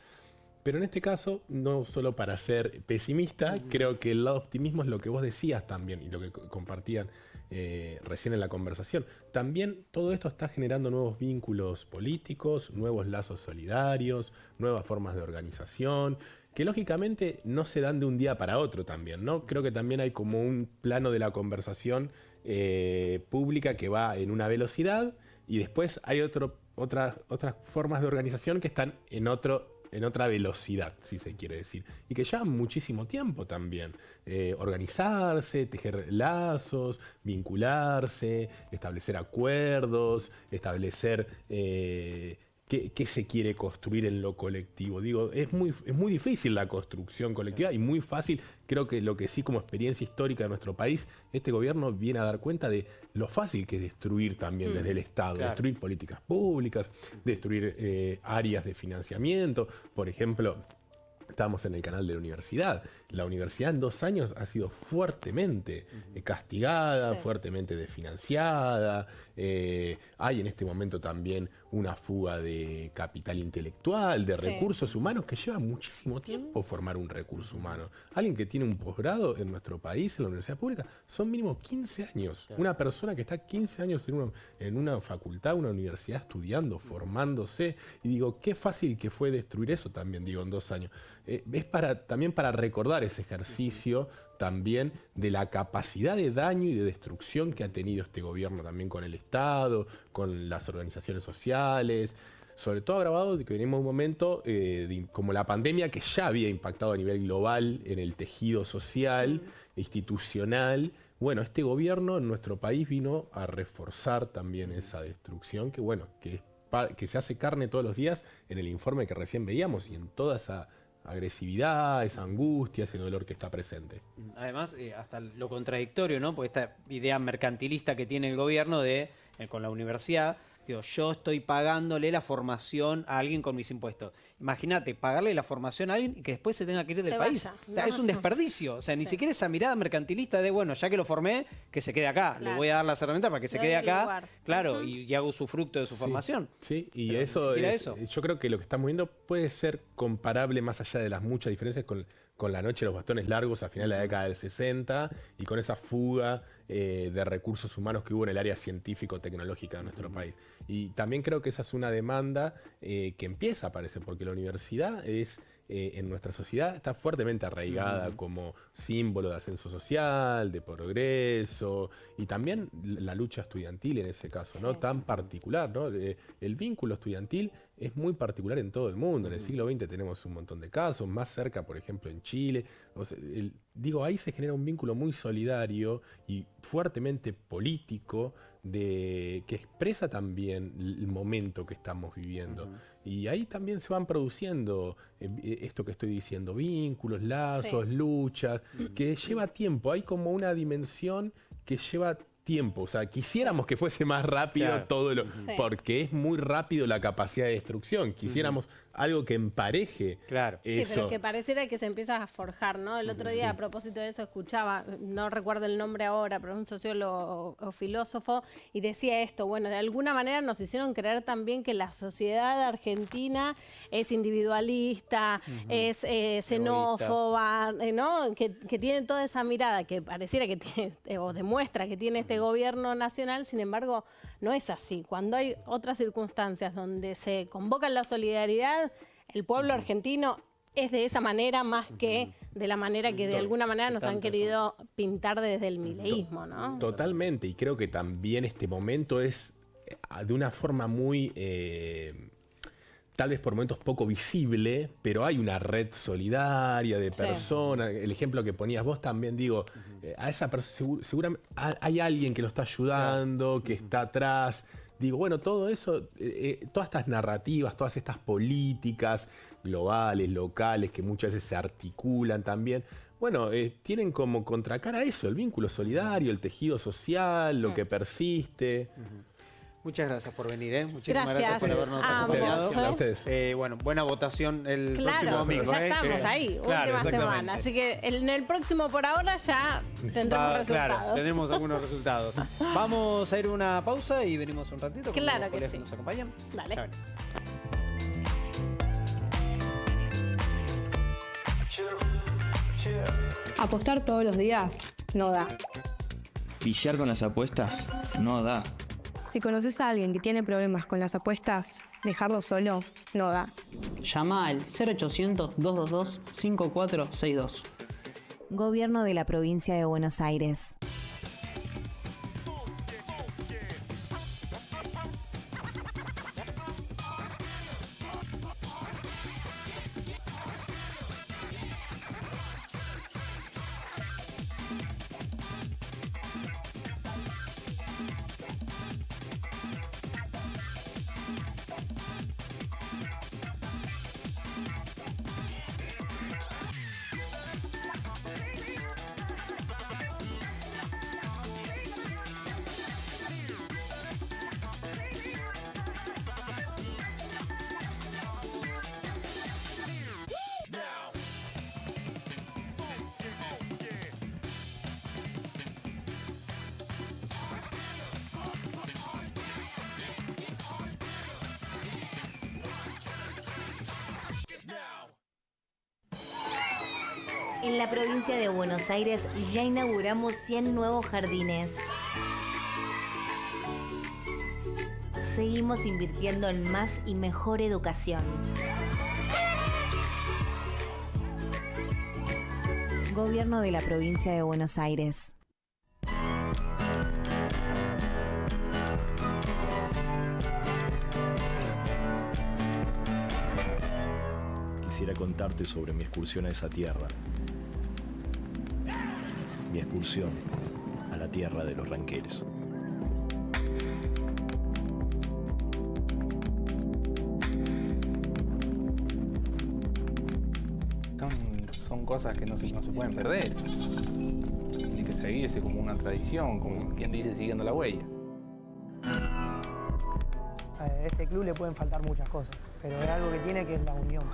O: Pero en este caso, no solo para ser pesimista, creo que el lado optimismo es lo que vos decías también y lo que compartían recién en la conversación. También todo esto está generando nuevos vínculos políticos, nuevos lazos solidarios, nuevas formas de organización, que lógicamente no se dan de un día para otro también, ¿no? Creo que también hay como un plano de la conversación pública que va en una velocidad y después hay otras formas de organización que están en otra velocidad, si se quiere decir, y que llevan muchísimo tiempo también. Organizarse, tejer lazos, vincularse, establecer acuerdos, establecer qué se quiere construir en lo colectivo. Digo, es muy difícil la construcción colectiva y muy fácil, creo que lo que sí como experiencia histórica de nuestro país, este gobierno viene a dar cuenta de lo fácil que es destruir también desde el Estado, destruir políticas públicas, destruir áreas de financiamiento. Por ejemplo, estamos en el canal de la universidad. La universidad en 2 años ha sido fuertemente castigada, fuertemente desfinanciada. Hay en este momento también una fuga de capital intelectual, de recursos humanos, que lleva muchísimo tiempo formar un recurso humano. Alguien que tiene un posgrado en nuestro país, en la universidad pública, son mínimo 15 años. Una persona que está 15 años en una facultad, una universidad estudiando, formándose. Y digo, qué fácil que fue destruir eso también, digo, en 2 años. Es también para recordar ese ejercicio también de la capacidad de daño y de destrucción que ha tenido este gobierno también con el Estado, con las organizaciones sociales, sobre todo agravado de que venimos de un momento como la pandemia que ya había impactado a nivel global en el tejido social, institucional. Bueno, este gobierno en nuestro país vino a reforzar también esa destrucción que se hace carne todos los días en el informe que recién veíamos y en toda esa agresividad, esa angustia, ese dolor que está presente.
B: Además, hasta lo contradictorio, ¿no? Porque esta idea mercantilista que tiene el gobierno con la universidad, Digo, yo estoy pagándole la formación a alguien con mis impuestos. Imagínate, pagarle la formación a alguien y que después se tenga que ir del país. O sea, es un desperdicio. O sea, ni siquiera esa mirada mercantilista de, bueno, ya que lo formé, que se quede acá.
A: Claro.
B: Le voy a dar las herramientas para que se quede acá.
A: Lugar.
B: Claro, y hago su fruto de su formación.
O: Sí, y
B: Pero
O: eso,
B: ni siquiera eso.
O: yo creo que lo que estamos viendo puede ser comparable, más allá de las muchas diferencias, con la noche de los bastones largos a final de la década del 60 y con esa fuga de recursos humanos que hubo en el área científico-tecnológica de nuestro país. Y también creo que esa es una demanda que empieza a aparecer, porque la universidad es, en nuestra sociedad, está fuertemente arraigada como símbolo de ascenso social, de progreso, y también la lucha estudiantil en ese caso, ¿no? Tan particular, ¿no? El vínculo estudiantil es muy particular en todo el mundo. En el siglo XX tenemos un montón de casos, más cerca, por ejemplo, en Chile. O sea, ahí se genera un vínculo muy solidario y fuertemente político que expresa también el momento que estamos viviendo. Y ahí también se van produciendo esto que estoy diciendo, vínculos, lazos, luchas, que lleva tiempo. Hay como una dimensión que lleva tiempo. O sea, quisiéramos que fuese más rápido todo lo... Porque es muy rápido la capacidad de destrucción. Quisiéramos algo que empareje eso.
A: Sí, pero que pareciera que se empieza a forjar, ¿no? El otro día, a propósito de eso, escuchaba, no recuerdo el nombre ahora, pero un sociólogo o filósofo, y decía esto, bueno, de alguna manera nos hicieron creer también que la sociedad argentina es individualista, es xenófoba, ¿no? Que tiene toda esa mirada que pareciera que tiene, o demuestra que tiene este gobierno nacional, sin embargo, no es así. Cuando hay otras circunstancias donde se convoca la solidaridad, el pueblo argentino es de esa manera más que de la manera que de alguna manera nos han querido pintar desde el mileísmo, ¿no?
O: Totalmente, y creo que también este momento es de una forma muy, tal vez por momentos poco visible, pero hay una red solidaria de personas. El ejemplo que ponías vos también, digo, a esa persona seguramente hay alguien que lo está ayudando, que está atrás. Digo, bueno, todo eso, todas estas narrativas, todas estas políticas globales, locales, que muchas veces se articulan también, bueno, tienen como contracara eso, el vínculo solidario, el tejido social, lo que persiste.
B: Muchas gracias por venir, Muchísimas
A: gracias
B: por habernos acompañado.
O: A ustedes.
B: Bueno, buena votación el próximo domingo.
A: Ya estamos ahí, última semana. Así que en el próximo por ahora ya tendremos resultados.
B: Claro, tenemos algunos resultados. Vamos a ir a una pausa y venimos un ratito.
A: Claro que sí.
B: ¿Nos acompañan?
A: Dale.
B: Ya venimos.
P: Apostar todos los días no da.
Q: Pillar con las apuestas no da.
P: Si conoces a alguien que tiene problemas con las apuestas, dejarlo solo no da.
R: Llama al 0800-222-5462.
S: Gobierno de la Provincia de Buenos Aires. En la provincia de Buenos Aires ya inauguramos 100 nuevos jardines. Seguimos invirtiendo en más y mejor educación. Gobierno de la provincia de Buenos Aires.
T: Quisiera contarte sobre mi excursión a esa tierra. Mi excursión a la tierra de los ranqueles.
U: Son cosas que no se pueden perder. Tiene que seguirse como una tradición, como quien dice, siguiendo la huella.
C: a este club le pueden faltar muchas cosas, pero es algo que tiene, que es la unión.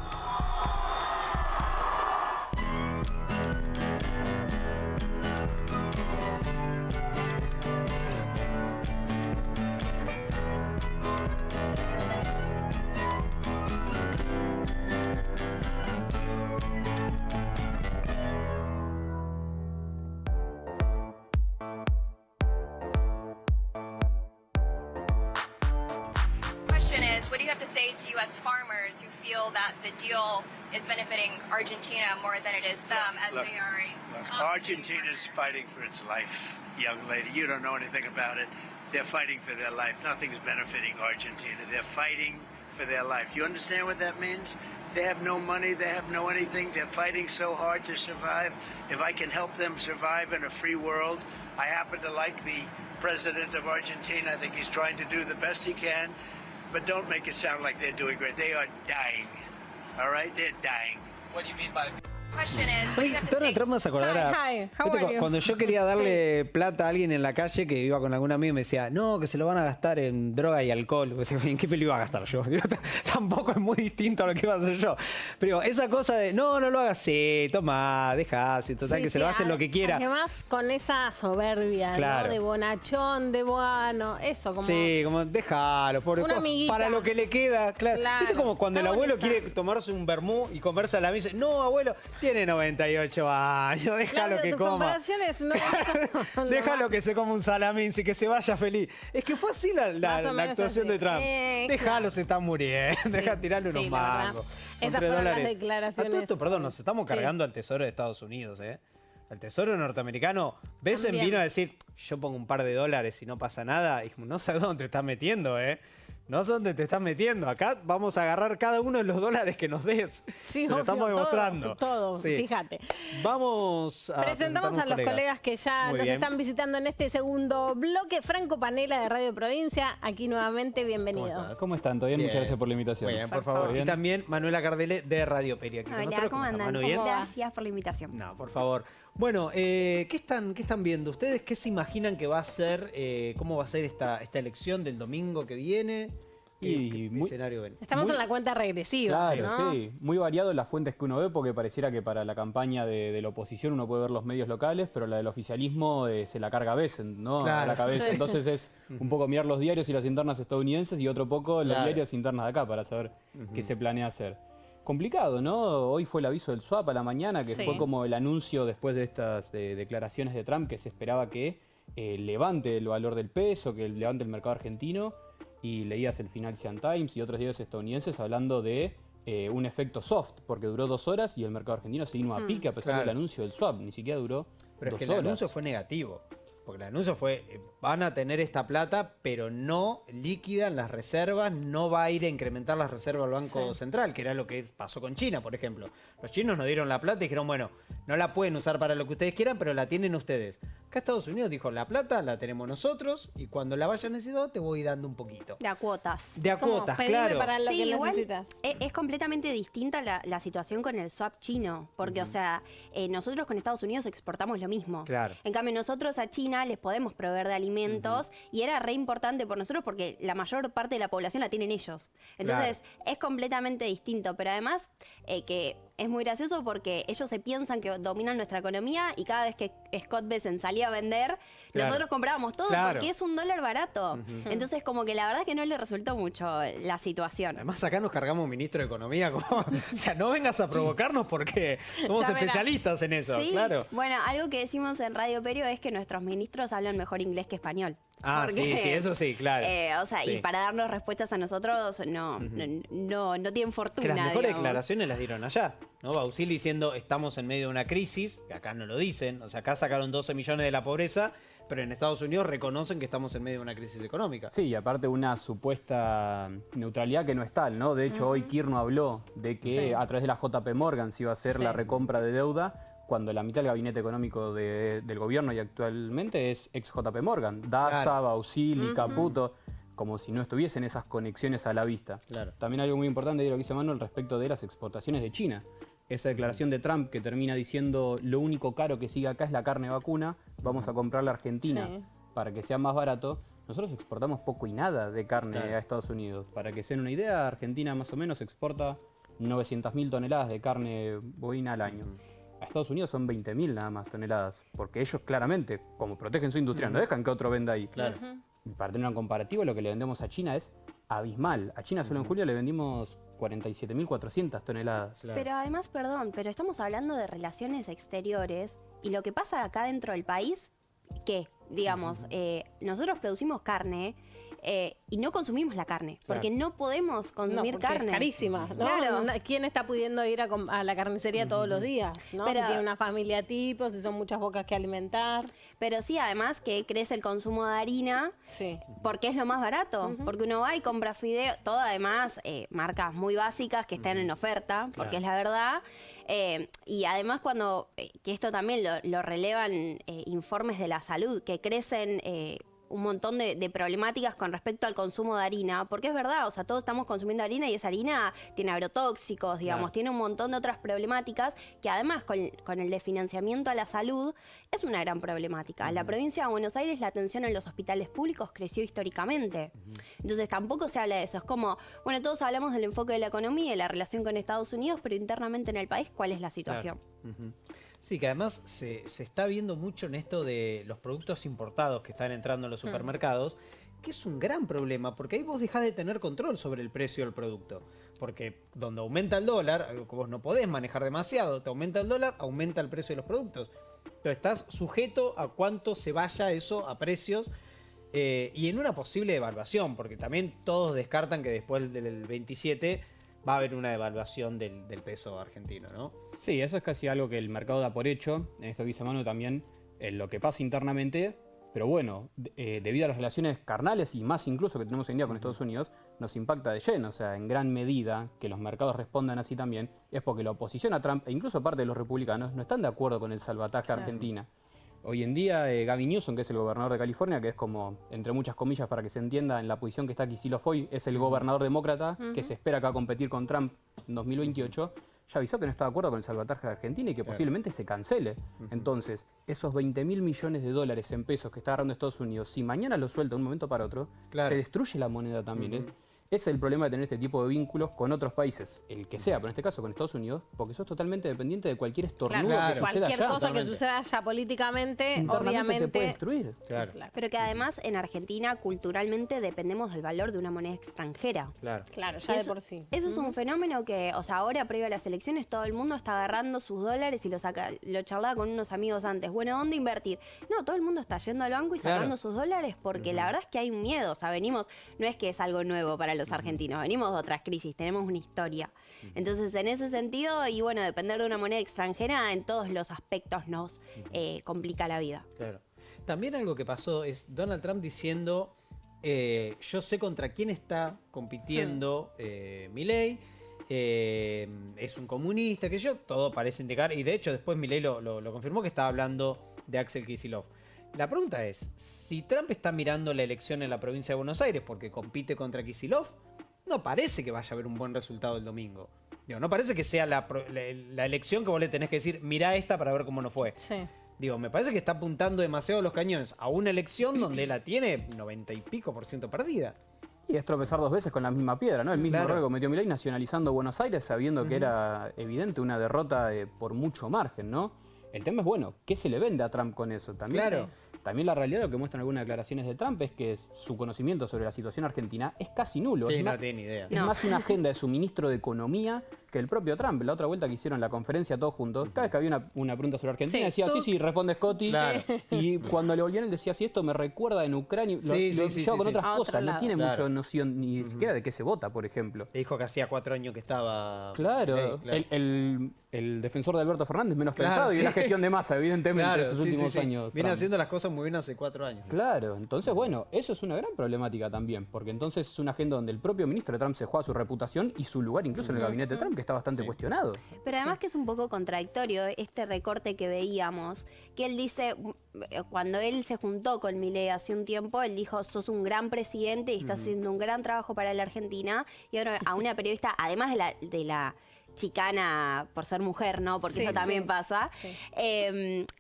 V: What do you have to say to U.S. farmers who feel that the deal is benefiting Argentina more than it is them, as they are a
W: Argentina's fighting for its life, young lady. You don't know anything about it. They're fighting for their life. Nothing's benefiting Argentina. They're fighting for their life. You understand what that means? They have no money. They have no anything. They're fighting so hard to survive. If I can help them survive in a free world, I happen to like the president of Argentina. I think he's trying to do the best he can. But don't make it sound like they're doing great. They are dying. All right? They're dying.
V: What do you mean by question is, what do you have to
B: Donald
V: say?
B: Trump me hace acordar a...
A: Hi, how
B: ¿Viste
A: are you?
B: cuando yo quería darle plata a alguien en la calle que iba con algún amigo y me decía, no, que se lo van a gastar en droga y alcohol. Y decía, ¿en qué me lo iba a gastar yo? Digo, tampoco es muy distinto a lo que iba a hacer yo. Pero esa cosa de, no lo hagas, sí, toma, deja, si total, que se lo gasten lo que quiera.
A: Además, con esa soberbia,
B: Claro.
A: ¿no? De bonachón, de bueno, eso, como...
B: Sí, como déjalo, pobre.
A: Una amiguita.
B: Para lo que le queda, claro. ¿Viste como cuando el
A: Está
B: abuelo
A: buena esa.
B: quiere tomarse un vermú y comerse a la mesa? No, abuelo, tiene 98 años, déjalo
A: Claudio,
B: que
A: tus
B: coma.
A: comparaciones no
B: Déjalo que se coma un salamín, sí, que se vaya feliz. Es que fue así la
A: Más o menos
B: actuación
A: así.
B: de Trump. Déjalo, se está muriendo. Deja tirarle unos
A: sí, la verdad.
B: mangos.
A: Esas fueron las declaraciones.
B: A todo esto, perdón, nos estamos
A: Sí.
B: cargando al Tesoro de Estados Unidos, ¿eh? Al Tesoro norteamericano. Besen
A: También.
B: vino a decir, yo pongo un par de dólares y no pasa nada. Y no sabes dónde te estás metiendo, ¿eh? No sé dónde te estás metiendo. Acá vamos a agarrar cada uno de los dólares que nos des.
A: Sí,
B: Se lo
A: obvio,
B: estamos demostrando.
A: Todo,
B: Sí.
A: fíjate.
B: Vamos a
A: Presentamos a los colegas que ya
B: Muy
A: nos
B: bien.
A: están visitando en este segundo bloque. Franco Panela de Radio Provincia, aquí nuevamente, bienvenido.
U: ¿Cómo están? ¿Todo bien?
B: Bien.
U: Muchas gracias por la invitación.
B: Muy bien, por favor. Y
U: Bien.
B: también Manuela Cardele de Radio Peri. Aquí con
X: Hola,
B: nosotros.
X: ¿cómo
B: está,
X: andan?
B: Manu? ¿Bien?
X: Gracias por la invitación.
B: No, por favor. Bueno, ¿qué están viendo ustedes? ¿Qué se imaginan que va a ser, cómo va a ser esta elección del domingo que viene? ¿Qué escenario ven?
A: Estamos en la cuenta regresiva,
U: Claro,
A: ¿no?
U: sí. Muy variado las fuentes que uno ve, porque pareciera que para la campaña de la oposición uno puede ver los medios locales, pero la del oficialismo se la carga a veces, ¿no?
B: Claro.
U: A la cabeza.
B: Sí.
U: Entonces es un poco mirar los diarios y las internas estadounidenses y otro poco los
B: Claro.
U: diarios internas de acá para saber qué se planea hacer. Complicado, ¿no? Hoy fue el aviso del swap a la mañana, que
A: Sí.
U: fue como el anuncio después de estas declaraciones de Trump, que se esperaba que levante el valor del peso, que levante el mercado argentino. Y leías el Financial Times y otros diarios estadounidenses hablando de un efecto soft, porque duró 2 horas y el mercado argentino se vino a pique a pesar
B: Claro.
U: del anuncio del swap, ni siquiera duró
B: Pero es
U: 2
B: que el
U: horas.
B: anuncio fue negativo. Porque el anuncio fue, van a tener esta plata, pero no líquida en las reservas, no va a ir a incrementar las reservas del Banco Central, que era lo que pasó con China, por ejemplo. Los chinos nos dieron la plata y dijeron, bueno, no la pueden usar para lo que ustedes quieran, pero la tienen ustedes. Acá Estados Unidos dijo, la plata la tenemos nosotros y cuando la vayas necesitando te voy dando un poquito.
X: De a cuotas.
B: De a cuotas, claro.
A: lo
X: Sí,
A: que
X: igual
A: necesitas.
X: es completamente distinta la situación con el swap chino, porque, o sea, nosotros con Estados Unidos exportamos lo mismo.
B: Claro.
X: En cambio, nosotros a China les podemos proveer de alimentos y era re importante por nosotros porque la mayor parte de la población la tienen ellos. Entonces, es completamente distinto, pero además que es muy gracioso porque ellos se piensan que dominan nuestra economía y cada vez que Scott Bessent salía a vender,
B: Claro.
X: nosotros comprábamos todo
B: Claro.
X: porque es un dólar barato. Entonces, como que la verdad que no le resultó mucho la situación.
B: Además acá nos cargamos un ministro de Economía. Como, o sea, no vengas a provocarnos porque somos
X: Ya verás.
B: especialistas en eso,
X: Sí,
B: claro.
X: bueno, algo que decimos en Radio Perio es que nuestros ministros hablan mejor inglés que español.
B: Ah,
X: Porque,
B: sí, eso sí, claro.
X: O sea,
B: Sí.
X: y para darnos respuestas a nosotros no tienen fortuna.
B: Que las mejores
X: digamos.
B: declaraciones las dieron allá, ¿no? Bausili diciendo, estamos en medio de una crisis, que acá no lo dicen, o sea, acá sacaron 12 millones de la pobreza, pero en Estados Unidos reconocen que estamos en medio de una crisis económica.
U: Sí, y aparte una supuesta neutralidad que no es tal, ¿no? De hecho, hoy Kirchner habló de que
B: Sí.
U: a través de la JP Morgan se iba a hacer
B: Sí.
U: la recompra de deuda, cuando la mitad del gabinete económico del gobierno y actualmente es ex JP Morgan. Daza,
B: Claro.
U: Bausili, Caputo, como si no estuviesen esas conexiones a la vista.
B: Claro.
U: También algo muy importante de lo que dice Manuel respecto de las exportaciones de China. Esa declaración de Trump que termina diciendo lo único caro que sigue acá es la carne vacuna, vamos a comprarla a Argentina
A: Sí.
U: para que sea más barato, nosotros exportamos poco y nada de carne a Estados Unidos. Para que se den una idea, Argentina más o menos exporta 900.000 toneladas de carne bovina al año. A Estados Unidos son 20.000 nada más toneladas, porque ellos claramente, como protegen su industria, no dejan que otro venda ahí. Y para tener un comparativo, lo que le vendemos a China es abismal. A China solo en julio le vendimos 47.400 toneladas.
X: Pero además, perdón, pero estamos hablando de relaciones exteriores y lo que pasa acá dentro del país, ¿qué? Digamos, nosotros producimos carne y no consumimos la carne, porque no podemos consumir carne.
A: Es carísima, ¿no?
X: Claro.
A: ¿Quién está pudiendo ir a la carnicería todos los días? ¿no?
X: Pero-
A: si tiene una familia tipo, si son muchas bocas que alimentar.
X: Pero sí, además que crece el consumo de harina, porque es lo más barato, porque uno va y compra fideo, todo además marcas muy básicas que están en oferta, porque es la verdad. Y además cuando, que esto también lo relevan informes de la salud, que crecen un montón de problemáticas con respecto al consumo de harina, porque es verdad, o sea, todos estamos consumiendo harina y esa harina tiene agrotóxicos, digamos, tiene un montón de otras problemáticas que además con el desfinanciamiento a la salud es una gran problemática. En la provincia de Buenos Aires la atención en los hospitales públicos creció históricamente. Entonces tampoco se habla de eso. Es como, bueno, todos hablamos del enfoque de la economía y de la relación con Estados Unidos, pero internamente en el país, ¿cuál es la situación?
B: Sí, que además se está viendo mucho en esto de los productos importados que están entrando en los supermercados, que es un gran problema, porque ahí vos dejás de tener control sobre el precio del producto. Porque donde aumenta el dólar, algo que vos no podés manejar demasiado, te aumenta el dólar, aumenta el precio de los productos. Entonces estás sujeto a cuánto se vaya eso a precios y en una posible devaluación, porque también todos descartan que después del 27 va a haber una devaluación del peso argentino, ¿no?
U: Sí, eso es casi algo que el mercado da por hecho. En esto que dice Manu también, en lo que pasa internamente. Pero bueno, debido a las relaciones carnales y más incluso que tenemos hoy en día con Estados Unidos, nos impacta de lleno. O sea, en gran medida que los mercados respondan así también, es porque la oposición a Trump e incluso parte de los republicanos no están de acuerdo con el salvataje a Argentina. Hoy en día, Gavin Newsom, que es el gobernador de California, que es como, entre muchas comillas, para que se entienda, en la posición que está Kicillof hoy, es el gobernador demócrata que se espera que va a competir con Trump en 2028, ya avisó que no está de acuerdo con el salvataje de Argentina y que posiblemente se cancele. Entonces, esos 20.000 millones de dólares en pesos que está agarrando Estados Unidos, si mañana lo suelta de un momento para otro, te destruye la moneda también. Es el problema de tener este tipo de vínculos con otros países, el que sea, pero en este caso con Estados Unidos, porque sos totalmente dependiente de cualquier estornudo que suceda
A: cualquier
U: allá.
A: cosa que suceda allá políticamente, obviamente
U: te puede destruir.
X: Pero que además en Argentina culturalmente dependemos del valor de una moneda extranjera.
A: Claro, ya de
X: Eso-
A: por sí.
X: Eso es un fenómeno que, o sea, ahora previo a las elecciones todo el mundo está agarrando sus dólares y lo charlaba con unos amigos antes. Bueno, ¿dónde invertir? No, todo el mundo está yendo al banco y sacando sus dólares porque la verdad es que hay un miedo. O sea, venimos, no es que es algo nuevo para los argentinos, venimos de otras crisis, tenemos una historia. Entonces, en ese sentido, y bueno, depender de una moneda extranjera en todos los aspectos nos complica la vida.
B: Claro. También algo que pasó es Donald Trump diciendo, yo sé contra quién está compitiendo Milei, es un comunista, que yo, todo parece indicar, y de hecho después Milei lo confirmó que estaba hablando de Axel Kicillof. La pregunta es, si Trump está mirando la elección en la provincia de Buenos Aires porque compite contra Kicillof, no parece que vaya a haber un buen resultado el domingo. Digo, no parece que sea la elección que vos le tenés que decir, mirá esta para ver cómo no fue. Digo, me parece que está apuntando demasiado los cañones a una elección donde la tiene 90 y pico % perdida.
U: Y es tropezar dos veces con la misma piedra, ¿no? El mismo error que cometió Milei nacionalizando Buenos Aires sabiendo que era evidente una derrota por mucho margen, ¿no? El tema es, bueno, ¿qué se le vende a Trump con eso? También, también la realidad, lo que muestran algunas declaraciones de Trump, es que su conocimiento sobre la situación argentina es casi nulo.
B: Sí,
U: es
B: no
U: más,
B: tiene ni idea.
U: Es más una agenda de su ministro de Economía que el propio Trump. La otra vuelta que hicieron la conferencia todos juntos, cada vez que había una pregunta sobre Argentina, decía, sí, responde Scotty. Y cuando le volvían, él decía, sí, esto me recuerda en Ucrania. Lo lleva con otras cosas, no tiene mucha noción ni siquiera de qué se vota, por ejemplo.
B: Le dijo que hacía 4 años que estaba...
U: Claro, el defensor de Alberto Fernández menos pensado y de la gestión de Massa, evidentemente, en sus últimos años.
B: Viene haciendo las cosas muy bien hace 4 años.
U: Claro, entonces, bueno, eso es una gran problemática también, porque entonces es una agenda donde el propio ministro de Trump se juega su reputación y su lugar incluso en el gabinete de Trump, que está bastante cuestionado.
X: Pero además que es un poco contradictorio este recorte que veíamos, que él dice, cuando él se juntó con Milei hace un tiempo, él dijo, sos un gran presidente y estás haciendo un gran trabajo para la Argentina, y ahora a una periodista, además de la chicana por ser mujer, ¿no? Porque
A: Sí,
X: eso también
A: sí,
X: pasa.
A: sí.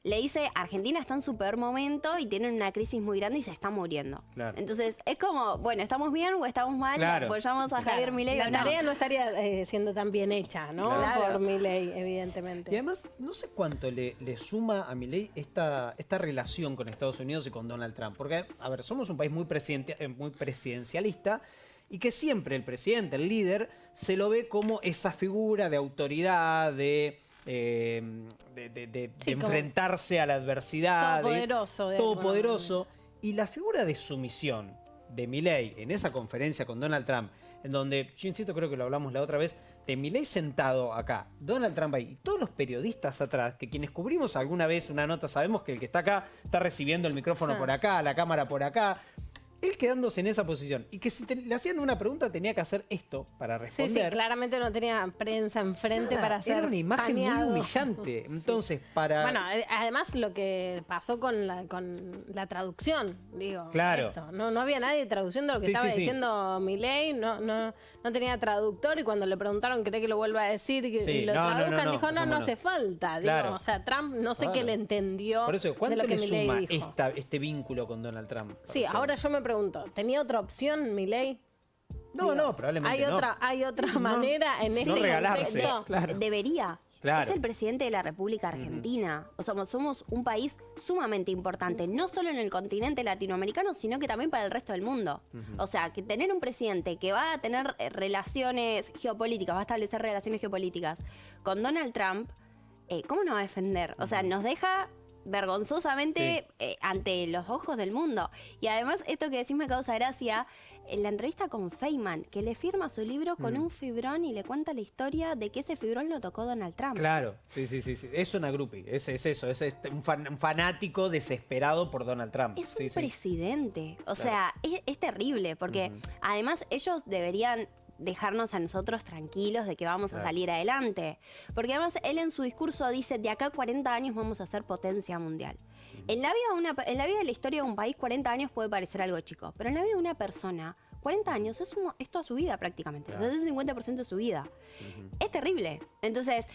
X: Le dice, Argentina está en su peor momento y tienen una crisis muy grande y se está muriendo.
B: Claro.
X: Entonces, es como, bueno, ¿estamos bien o estamos mal?
B: Claro.
X: ¿Apoyamos a Javier Milei
A: La
X: o no?
A: tarea no estaría siendo tan bien hecha, ¿no?
X: Claro.
A: Por Milei, evidentemente.
B: Y además, no sé cuánto le suma a Milei esta relación con Estados Unidos y con Donald Trump. Porque, a ver, somos un país muy presidencialista y que siempre el presidente, el líder, se lo ve como esa figura de autoridad, de
A: Sí, como
B: enfrentarse a la adversidad.
A: todopoderoso, de
B: Todopoderoso. Y la figura de sumisión de Milei en esa conferencia con Donald Trump, en donde, yo insisto, creo que lo hablamos la otra vez, de Milei sentado acá, Donald Trump ahí, y todos los periodistas atrás, que quienes cubrimos alguna vez una nota, sabemos que el que está acá está recibiendo el micrófono por acá, la cámara por acá, él quedándose en esa posición, y que si le hacían una pregunta tenía que hacer esto para
A: Sí,
B: responder.
A: sí, claramente no tenía prensa enfrente para hacer
B: Era una imagen
A: paneado.
B: muy humillante. Entonces, para...
A: Bueno, además lo que pasó con la traducción, digo,
B: Claro.
A: esto, no había nadie traduciendo lo que
B: Sí,
A: estaba
B: sí, sí.
A: diciendo Milei, no tenía traductor, y cuando le preguntaron, ¿cree que lo vuelva a decir y
B: Sí,
A: lo
B: no, no,
A: traduzcan?
B: no,
A: Dijo,
B: no,
A: no
B: no.
A: hace falta.
B: Claro.
A: Digo, o sea, Trump no sé
B: Claro.
A: qué le entendió
B: Por eso,
A: de
B: ¿cuánto
A: lo que
B: le
A: Milei
B: suma
A: dijo.
B: este vínculo con Donald Trump?
A: Sí, ahora yo me pregunto, ¿tenía otra opción Milei?
B: No, no, probablemente no.
A: Hay otra
B: No.
A: manera en este
B: regalarse,
A: contexto.
B: claro.
X: Debería.
B: Claro.
X: Es el presidente de la República Argentina. O sea, somos un país sumamente importante, no solo en el continente latinoamericano, sino que también para el resto del mundo. O sea, que tener un presidente que va a tener relaciones geopolíticas, va a establecer relaciones geopolíticas con Donald Trump, ¿cómo nos va a defender? O sea, nos deja vergonzosamente ante los ojos del mundo. Y además, esto que decís me causa gracia, en la entrevista con Feynman, que le firma su libro con un fibrón y le cuenta la historia de que ese fibrón lo tocó Donald Trump.
B: Claro, sí. Es una groupie, es eso, es un fanático desesperado por Donald Trump.
X: Es un
B: Sí.
X: presidente. O sea, es terrible, porque además ellos deberían dejarnos a nosotros tranquilos de que vamos a salir adelante. Porque además él en su discurso dice, de acá a 40 años vamos a ser potencia mundial. En la vida de la historia de un país, 40 años puede parecer algo chico, pero en la vida de una persona, 40 años es toda su vida prácticamente,
B: Claro.
X: es el 50% de su vida. Es terrible. Entonces,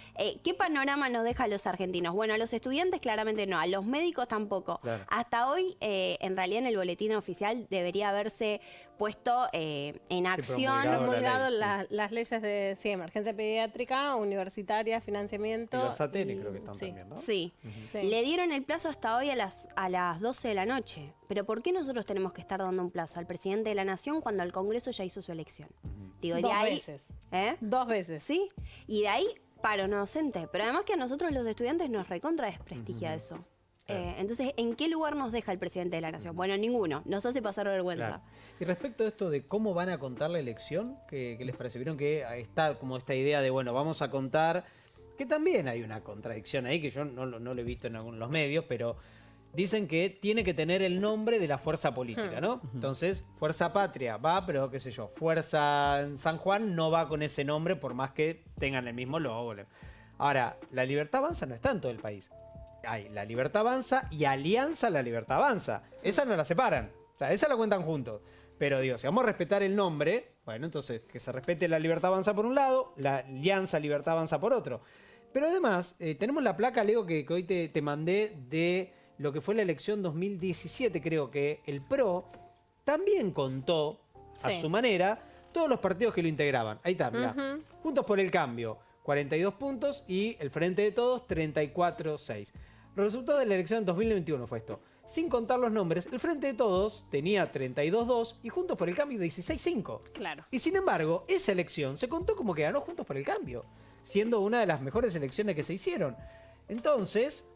X: ¿qué panorama nos deja a los argentinos? Bueno, a los estudiantes claramente no, a los médicos tampoco.
B: Claro.
X: Hasta hoy, en realidad en el boletín oficial debería haberse puesto en acción.
A: Promulgado las leyes de emergencia pediátrica, universitaria, financiamiento.
B: Y los ATN creo que están
A: sí.
B: también, ¿no?
X: Sí.
A: Sí.
X: Le dieron el plazo hasta hoy a las 12 de la noche. Pero ¿por qué nosotros tenemos que estar dando un plazo al presidente de la Nación cuando el Congreso ya hizo su elección? Digo, de
A: Dos
X: ahí,
A: veces.
X: ¿eh?
A: 2 veces.
X: Sí. Y de ahí, paro no docente. Pero además que a nosotros los estudiantes nos recontra desprestigia eso. Entonces, ¿en qué lugar nos deja el presidente de la Nación? Bueno, ninguno. Nos hace pasar vergüenza.
B: Claro. Y respecto a esto de cómo van a contar la elección, ¿qué les parece? Vieron que está como esta idea de, bueno, vamos a contar, que también hay una contradicción ahí, que yo no lo he visto en algunos de los medios, pero dicen que tiene que tener el nombre de la fuerza política, ¿no? Entonces, Fuerza Patria va, pero qué sé yo, Fuerza San Juan no va con ese nombre por más que tengan el mismo logo. Ahora, la Libertad Avanza no está en todo el país. Hay La Libertad Avanza y Alianza La Libertad Avanza. Esa no la separan. O sea, esa la cuentan juntos. Pero digo, si vamos a respetar el nombre, bueno, entonces que se respete La Libertad Avanza por un lado, la Alianza Libertad Avanza por otro. Pero además, tenemos la placa, Leo, que hoy te mandé de lo que fue la elección 2017. Creo que el PRO también contó, a
A: Sí.
B: su manera, todos los partidos que lo integraban. Ahí está, mirá.
A: Ujú.
B: Juntos por el Cambio, 42 puntos, y el Frente de Todos, 34,6. Los resultados de la elección 2021 fue esto. Sin contar los nombres, el Frente de Todos tenía 32,2 y Juntos por el Cambio 16,5.
A: Claro.
B: Y sin embargo, esa elección se contó como que ganó Juntos por el Cambio, siendo una de las mejores elecciones que se hicieron. Entonces,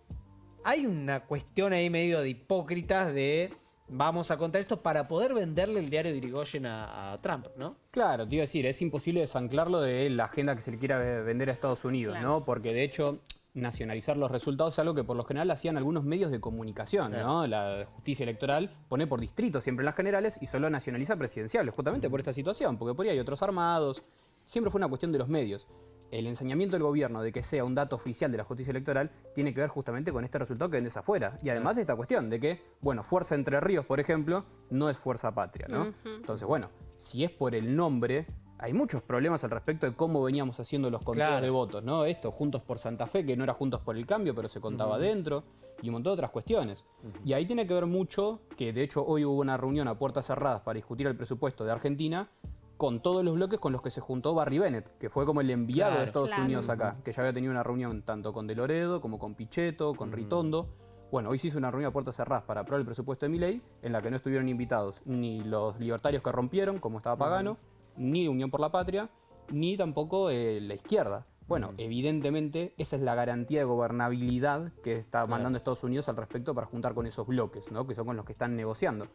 B: hay una cuestión ahí medio de hipócritas de vamos a contar esto para poder venderle el diario de Irigoyen a Trump, ¿no?
U: Claro, te iba a decir, es imposible desanclarlo de la agenda que se le quiera vender a Estados Unidos,
A: Claro.
U: ¿no? Porque de hecho, nacionalizar los resultados es algo que por lo general hacían algunos medios de comunicación,
B: Claro.
U: ¿no? La justicia electoral pone por distrito siempre en las generales y solo nacionaliza presidenciales, justamente por esta situación, porque por ahí hay otros armados. Siempre fue una cuestión de los medios. El ensañamiento del gobierno de que sea un dato oficial de la justicia electoral tiene que ver justamente con este resultado que vendes afuera. Y además de esta cuestión de que, bueno, Fuerza Entre Ríos, por ejemplo, no es Fuerza Patria, ¿no?
A: Ujú.
U: Entonces, bueno, si es por el nombre, hay muchos problemas al respecto de cómo veníamos haciendo los conteos de votos, ¿no? Esto, Juntos por Santa Fe, que no era Juntos por el Cambio, pero se contaba adentro, y un montón de otras cuestiones. Y ahí tiene que ver mucho, que de hecho hoy hubo una reunión a puertas cerradas para discutir el presupuesto de Argentina, con todos los bloques con los que se juntó Barry Bennett, que fue como el enviado de Estados Unidos acá, que ya había tenido una reunión tanto con De Loredo, como con Pichetto, con Ritondo. Bueno, hoy se hizo una reunión a puertas cerradas para aprobar el presupuesto de Milei, en la que no estuvieron invitados ni los libertarios que rompieron, como estaba Pagano, ni Unión por la Patria, ni tampoco la izquierda. Bueno, evidentemente esa es la garantía de gobernabilidad que está mandando Estados Unidos al respecto para juntar con esos bloques, ¿no? Que son con los que están negociando.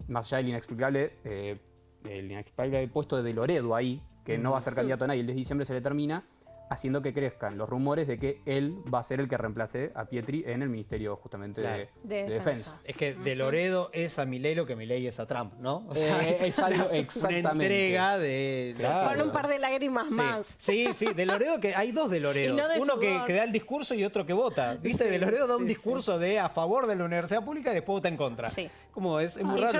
U: Más allá del inexplicable puesto de Loredo ahí, que no va a ser candidato a nadie, el 10 de diciembre se le termina, haciendo que crezcan los rumores de que él va a ser el que reemplace a Pietri en el Ministerio justamente de Defensa.
B: Es que de Loredo es a Milei lo que Milei es a Trump, ¿no? O sea,
U: es algo exactamente.
B: Una entrega de...
A: Con un par de lágrimas más.
B: Sí, de Loredo, que hay dos de Loredo. Uno que da el discurso y otro que vota. ¿Viste? De Loredo da un discurso de a favor de la universidad pública y después vota en contra. Como es muy raro.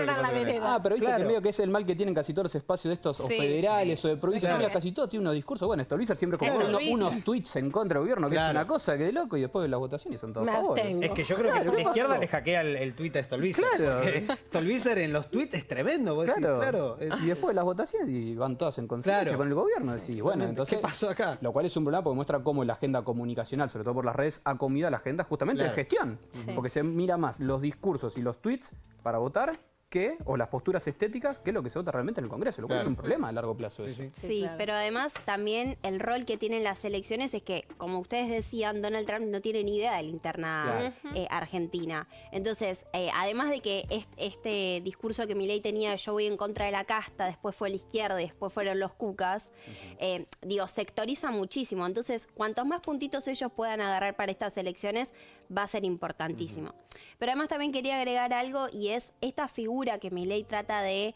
U: Pero viste que medio que es el mal que tienen casi todos los espacios de estos, o federales o de provincias, casi todos tienen unos discursos. Bueno, Stolbizer siempre como unos tweets en contra del gobierno, que es una cosa que de loco, y después de las votaciones son todos a favor.
B: Es que yo creo que la izquierda le hackea el tweet a Stolbizer. Stolbizer en los tweets es tremendo.
U: Y después de las votaciones y van todas en consonancia con el gobierno. Bueno, entonces,
B: ¿qué pasó acá?
U: Lo cual es un problema porque muestra cómo la agenda comunicacional, sobre todo por las redes, ha comido a la agenda justamente de gestión. Porque se mira más los discursos y los tweets para votar o las posturas estéticas, que es lo que se vota realmente en el Congreso, lo cual es un problema a largo plazo.
X: Sí, pero además también el rol que tienen las elecciones es que, como ustedes decían, Donald Trump no tiene ni idea de la interna argentina. Entonces, además de que este discurso que Milei tenía, yo voy en contra de la casta, después fue la izquierda y después fueron los cucas, sectoriza muchísimo. Entonces, cuantos más puntitos ellos puedan agarrar para estas elecciones, va a ser importantísimo. Pero además también quería agregar algo, y es esta figura que Milei trata de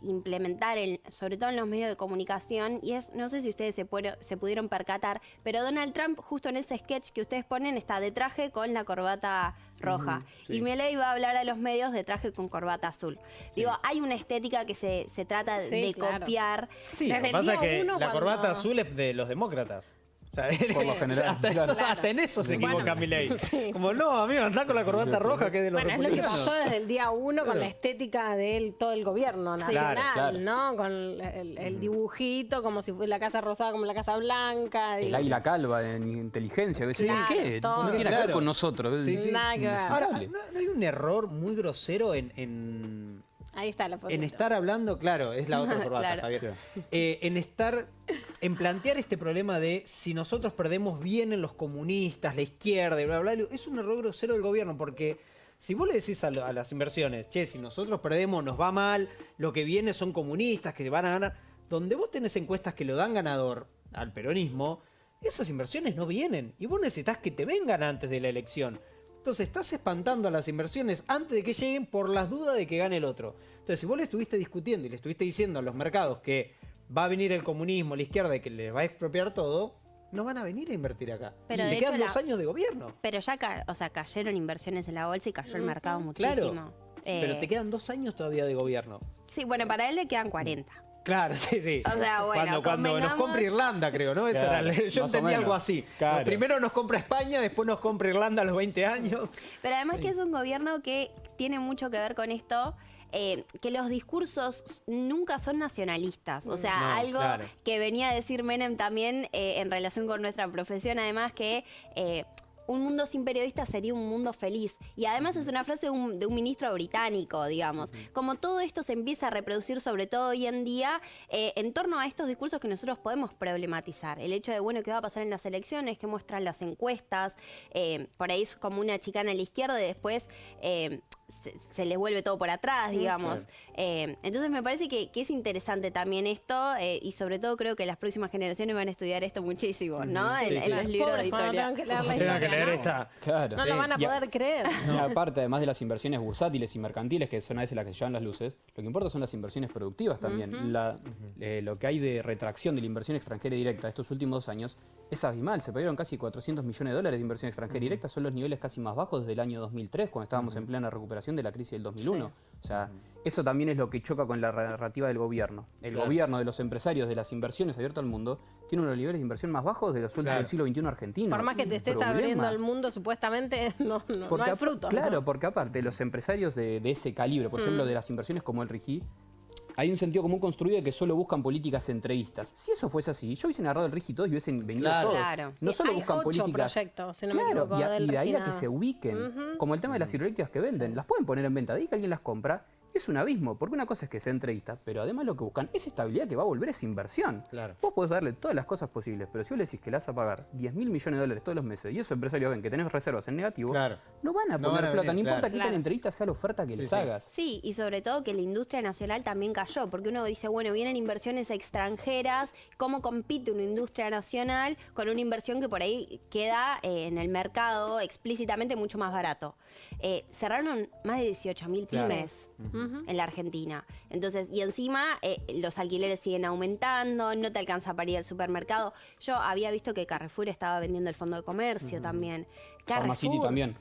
X: implementar, sobre todo en los medios de comunicación, y es, no sé si ustedes se pudieron percatar, pero Donald Trump justo en ese sketch que ustedes ponen está de traje con la corbata roja, y Milei va a hablar a los medios de traje con corbata azul. Digo, hay una estética que se trata de copiar.
B: Sí, lo que pasa es que la corbata azul es de los demócratas. O sea, por lo general, hasta en eso se equivoca Milei. Como, no, amigo, andá con la corbata roja que es de los republicanos.
A: Es lo que pasó desde el día 1 con la estética de todo el gobierno nacional, ¿no? Con el dibujito, como si fuera la Casa Rosada, como la Casa Blanca.
U: El águila calva en inteligencia. ¿Qué? No tiene que ver con nosotros.
A: Nada que ver.
B: Ahora, ¿no hay un error muy grosero en
A: ahí está la foto.
B: En estar hablando, claro, es la otra corbata, Javier. En plantear este problema de si nosotros perdemos, vienen los comunistas, la izquierda, y bla, bla, bla, es un error grosero del gobierno, porque si vos le decís a las inversiones, che, si nosotros perdemos, nos va mal, lo que viene son comunistas que van a ganar, donde vos tenés encuestas que lo dan ganador al peronismo, esas inversiones no vienen, y vos necesitás que te vengan antes de la elección. Entonces estás espantando a las inversiones antes de que lleguen por las dudas de que gane el otro. Entonces si vos le estuviste discutiendo y le estuviste diciendo a los mercados que va a venir el comunismo, la izquierda y que les va a expropiar todo, no van a venir a invertir acá.
X: Pero
B: y te quedan 2 años de gobierno.
X: Pero ya cayeron inversiones en la bolsa y cayó el mercado muchísimo.
B: Claro, pero te quedan 2 años todavía de gobierno.
X: Sí, bueno, para él le quedan 40.
B: Claro, sí.
X: O sea, bueno,
B: cuando nos compra Irlanda, creo, ¿no? Yo entendí algo así.
U: Claro.
B: Primero nos compra España, después nos compra Irlanda a los 20 años.
X: Pero además que es un gobierno que tiene mucho que ver con esto, que los discursos nunca son nacionalistas. O sea, algo que venía a decir Menem también en relación con nuestra profesión, además que... un mundo sin periodistas sería un mundo feliz. Y además es una frase de un ministro británico, digamos. Como todo esto se empieza a reproducir, sobre todo hoy en día, en torno a estos discursos que nosotros podemos problematizar. El hecho de, bueno, ¿qué va a pasar en las elecciones? ¿Qué muestran las encuestas? Por ahí es como una chicana a la izquierda y después se les vuelve todo por atrás, digamos. Entonces me parece que es interesante también esto, y sobre todo creo que las próximas generaciones van a estudiar esto muchísimo, ¿no? En los libros de historia.
U: Claro.
A: No lo van a poder creer.
U: Y aparte, además de las inversiones bursátiles y mercantiles, que son a veces las que se llevan las luces, lo que importa son las inversiones productivas también. Lo que hay de retracción de la inversión extranjera directa estos últimos 2 años es abismal. Se perdieron casi $400 millones de inversión extranjera directa. Son los niveles casi más bajos desde el año 2003, cuando estábamos en plena recuperación de la crisis del 2001. O O sea, eso también es lo que choca con la narrativa del gobierno. El gobierno de los empresarios de las inversiones abierto al mundo tiene unos niveles de inversión más bajos de los sueldos del siglo XXI argentino.
A: Por más que te estés abriendo al mundo, supuestamente no hay frutos.
U: Claro,
A: ¿no?
U: porque aparte los empresarios de ese calibre, por ejemplo, de las inversiones como el RIGI, hay un sentido común construido de que solo buscan políticas centreístas. Si eso fuese así, yo hubiesen agarrado el RIGI todos y hubiesen venido todos. No solo buscan políticas.
A: Proyectos, si no me equivoco,
U: y de ahí a que se ubiquen. Como el tema de las hidroeléctricas que venden. Las pueden poner en venta, de ahí que alguien las compra. Es un abismo, porque una cosa es que sea entreísta, pero además lo que buscan es estabilidad que va a volver esa inversión. Vos podés darle todas las cosas posibles, pero si vos le decís que le vas a pagar 10.000 millones de dólares todos los meses y esos empresarios ven que tenés reservas en negativo, no van a poner plata, no importa qué tan entreísta sea la oferta que les hagas.
X: Sí, y sobre todo que la industria nacional también cayó, porque uno dice, bueno, vienen inversiones extranjeras, ¿cómo compite una industria nacional con una inversión que por ahí queda en el mercado explícitamente mucho más barato? Cerraron más de 18.000 pymes en la Argentina. Entonces, y encima los alquileres siguen aumentando, no te alcanza para ir al supermercado. Yo había visto que Carrefour estaba vendiendo el fondo de comercio también.
U: Pharmacity también.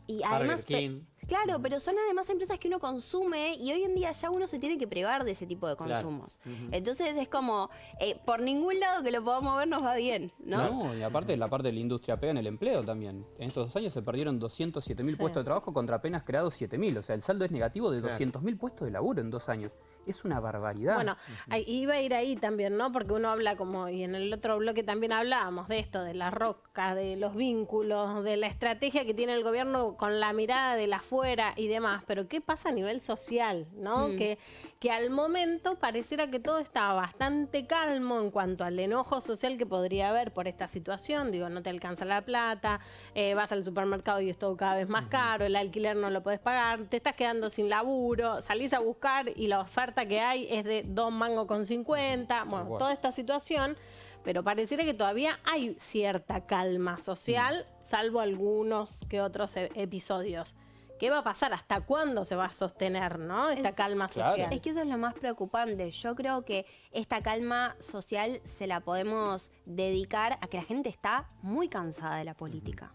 X: Y además, claro, pero son además empresas que uno consume y hoy en día ya uno se tiene que privar de ese tipo de consumos. Entonces es como, por ningún lado que lo podamos ver nos va bien, ¿no?
U: No, y aparte la parte de la industria pega en el empleo también. En estos 2 años se perdieron 207.000 puestos de trabajo contra apenas creados 7.000. O sea, el saldo es negativo de 200.000 puestos de laburo en 2 años. Es una barbaridad.
A: Bueno, iba a ir ahí también, ¿no? Porque uno habla como, y en el otro bloque también hablábamos de esto, de la roca, de los vínculos, de la estrategia que tiene el gobierno con la mirada de la afuera y demás. Pero ¿qué pasa a nivel social, no? Que al momento pareciera que todo está bastante calmo en cuanto al enojo social que podría haber por esta situación. Digo, no te alcanza la plata, vas al supermercado y es todo cada vez más caro, el alquiler no lo podés pagar, te estás quedando sin laburo, salís a buscar y la oferta que hay es de 2 mangos con 50, bueno, toda esta situación, pero pareciera que todavía hay cierta calma social, salvo algunos que otros episodios. ¿Qué va a pasar? ¿Hasta cuándo se va a sostener, no? Esta calma social.
X: Es que eso es lo más preocupante. Yo creo que esta calma social se la podemos dedicar a que la gente está muy cansada de la política.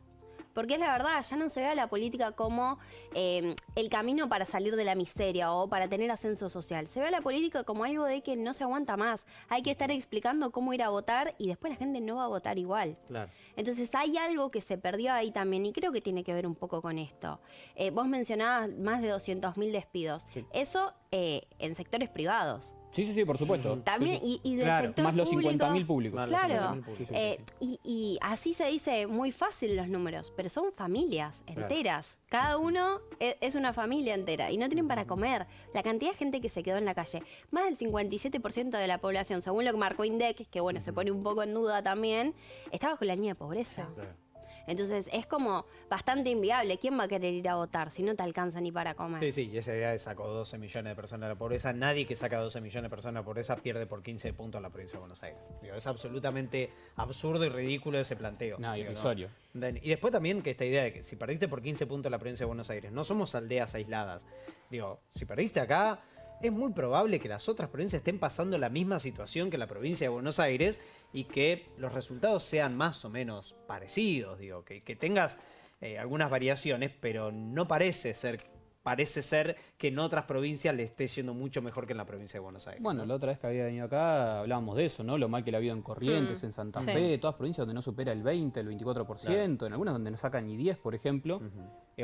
X: Porque es la verdad, ya no se ve a la política como el camino para salir de la miseria o para tener ascenso social. Se ve a la política como algo de que no se aguanta más. Hay que estar explicando cómo ir a votar y después la gente no va a votar igual. Entonces hay algo que se perdió ahí también y creo que tiene que ver un poco con esto. Vos mencionabas más de 200.000 despidos. Eso en sectores privados.
U: Sí, por supuesto.
X: También, y del sector
U: más los
X: público,
U: 50.000 públicos.
X: Claro. Y así se dice muy fácil los números, pero son familias enteras. Cada uno es una familia entera y no tienen para comer. La cantidad de gente que se quedó en la calle, más del 57% de la población, según lo que marcó INDEC, que bueno, se pone un poco en duda también, está bajo la línea de pobreza. Entonces es como bastante inviable. ¿Quién va a querer ir a votar si no te alcanza ni para comer?
B: Sí, y esa idea de sacó 12 millones de personas de la pobreza. Nadie que saca 12 millones de personas de la pobreza pierde por 15 puntos la provincia de Buenos Aires. Digo, es absolutamente absurdo y ridículo ese planteo.
U: Irrisorio.
B: ¿no? Y después también que esta idea de que si perdiste por 15 puntos la provincia de Buenos Aires, no somos aldeas aisladas. Digo, si perdiste acá, es muy probable que las otras provincias estén pasando la misma situación que la provincia de Buenos Aires y que los resultados sean más o menos parecidos, digo, que tengas algunas variaciones, pero no parece ser que en otras provincias le esté yendo mucho mejor que en la provincia de Buenos Aires.
U: Bueno, la otra vez que había venido acá hablábamos de eso, ¿no? Lo mal que le ha habido en Corrientes, en Santa Fe, todas provincias donde no supera el 20, el 24%, en algunas donde no sacan ni 10, por ejemplo.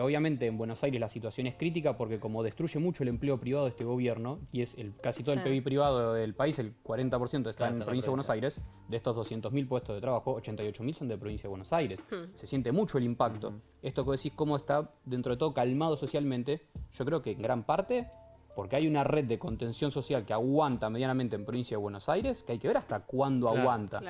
U: Obviamente en Buenos Aires la situación es crítica porque como destruye mucho el empleo privado de este gobierno, y es casi todo el PIB privado del país, el 40% está en la provincia de Buenos Aires, de estos 200.000 puestos de trabajo, 88.000 son de provincia de Buenos Aires. Se siente mucho el impacto. Esto que decís, cómo está dentro de todo calmado socialmente, yo creo que en gran parte porque hay una red de contención social que aguanta medianamente en provincia de Buenos Aires, que hay que ver hasta cuándo aguanta.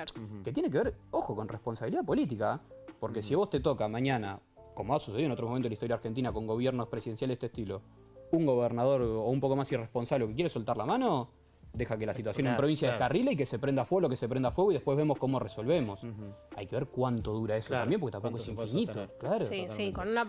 U: Que tiene que ver, ojo, con responsabilidad política, porque si vos te toca mañana, como ha sucedido en otros momentos de la historia argentina con gobiernos presidenciales de este estilo, un gobernador o un poco más irresponsable que quiere soltar la mano, deja que la situación en provincia descarrile y que se prenda fuego lo que se prenda fuego y después vemos cómo resolvemos. hay que ver cuánto dura eso
B: Claro,
U: también, porque tampoco
B: cuánto
U: es
B: se puede
U: infinito.
B: sostener.
U: Claro.
A: Sí, sí, con una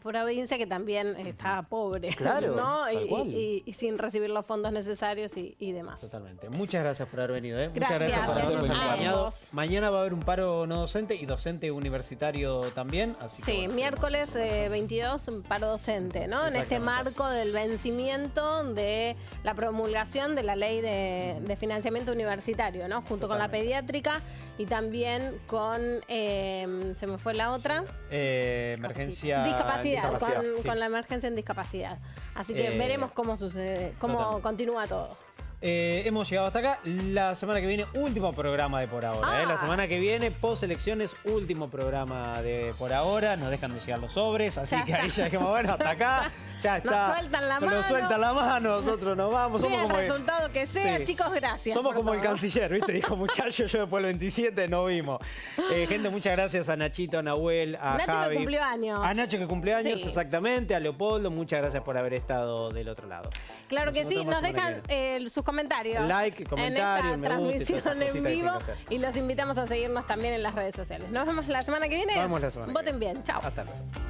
A: provincia que también está pobre,
U: Claro,
A: ¿no?
U: tal cual.
A: Y sin recibir los fondos necesarios y demás.
B: Totalmente. Muchas gracias por haber venido. Muchas
A: Gracias.
B: gracias por habernos
A: A
B: acompañado.
A: vos.
B: Mañana va a haber un paro no docente y docente universitario también. Así que,
A: Sí,
B: bueno,
A: miércoles 22, un paro docente, ¿no? En este marco del vencimiento de la promulgación de la ley de financiamiento universitario, ¿no? Junto con la pediátrica y también con, se me fue la otra.
B: Emergencia.
A: Discapacidad,
B: sí.
A: con la emergencia en discapacidad. Así que veremos cómo sucede, cómo
B: Totalmente.
A: continúa todo.
B: Hemos llegado hasta acá. La semana que viene, último programa de Por Ahora. La semana que viene, post elecciones, último programa de Por Ahora. Nos dejan de llegar los sobres, así
A: Ya
B: que
A: está.
B: ahí ya dijimos, bueno, hasta acá. Ya está.
A: Nos sueltan la mano.
B: Nos sueltan la mano, nosotros nos vamos.
A: Sea
B: Somos
A: el
B: como
A: resultado que sea,
B: Sí.
A: chicos, gracias.
B: Somos
A: por
B: como el
A: todo.
B: canciller, ¿viste? Dijo, muchachos, yo después del 27 no vimos. Gente, muchas gracias a Nachito, a Nahuel, a
A: Nacho
B: Javi.
A: que cumplió años.
B: A Nacho que cumplió años,
A: Sí.
B: exactamente. A Leopoldo, muchas gracias por haber estado del otro lado.
A: Claro que sí,
B: encontramos
A: nos
B: la semana
A: dejan sus comentarios.
B: Like, comentario,
A: en
B: me
A: esta
B: gusta y todas esas
A: transmisión en
B: cositas que
A: vivo
B: tienen que hacer.
A: y los invitamos a seguirnos también en las redes sociales. Nos vemos la semana que viene.
B: Nos vemos la semana que
A: Voten bien. Chao.
B: Hasta luego.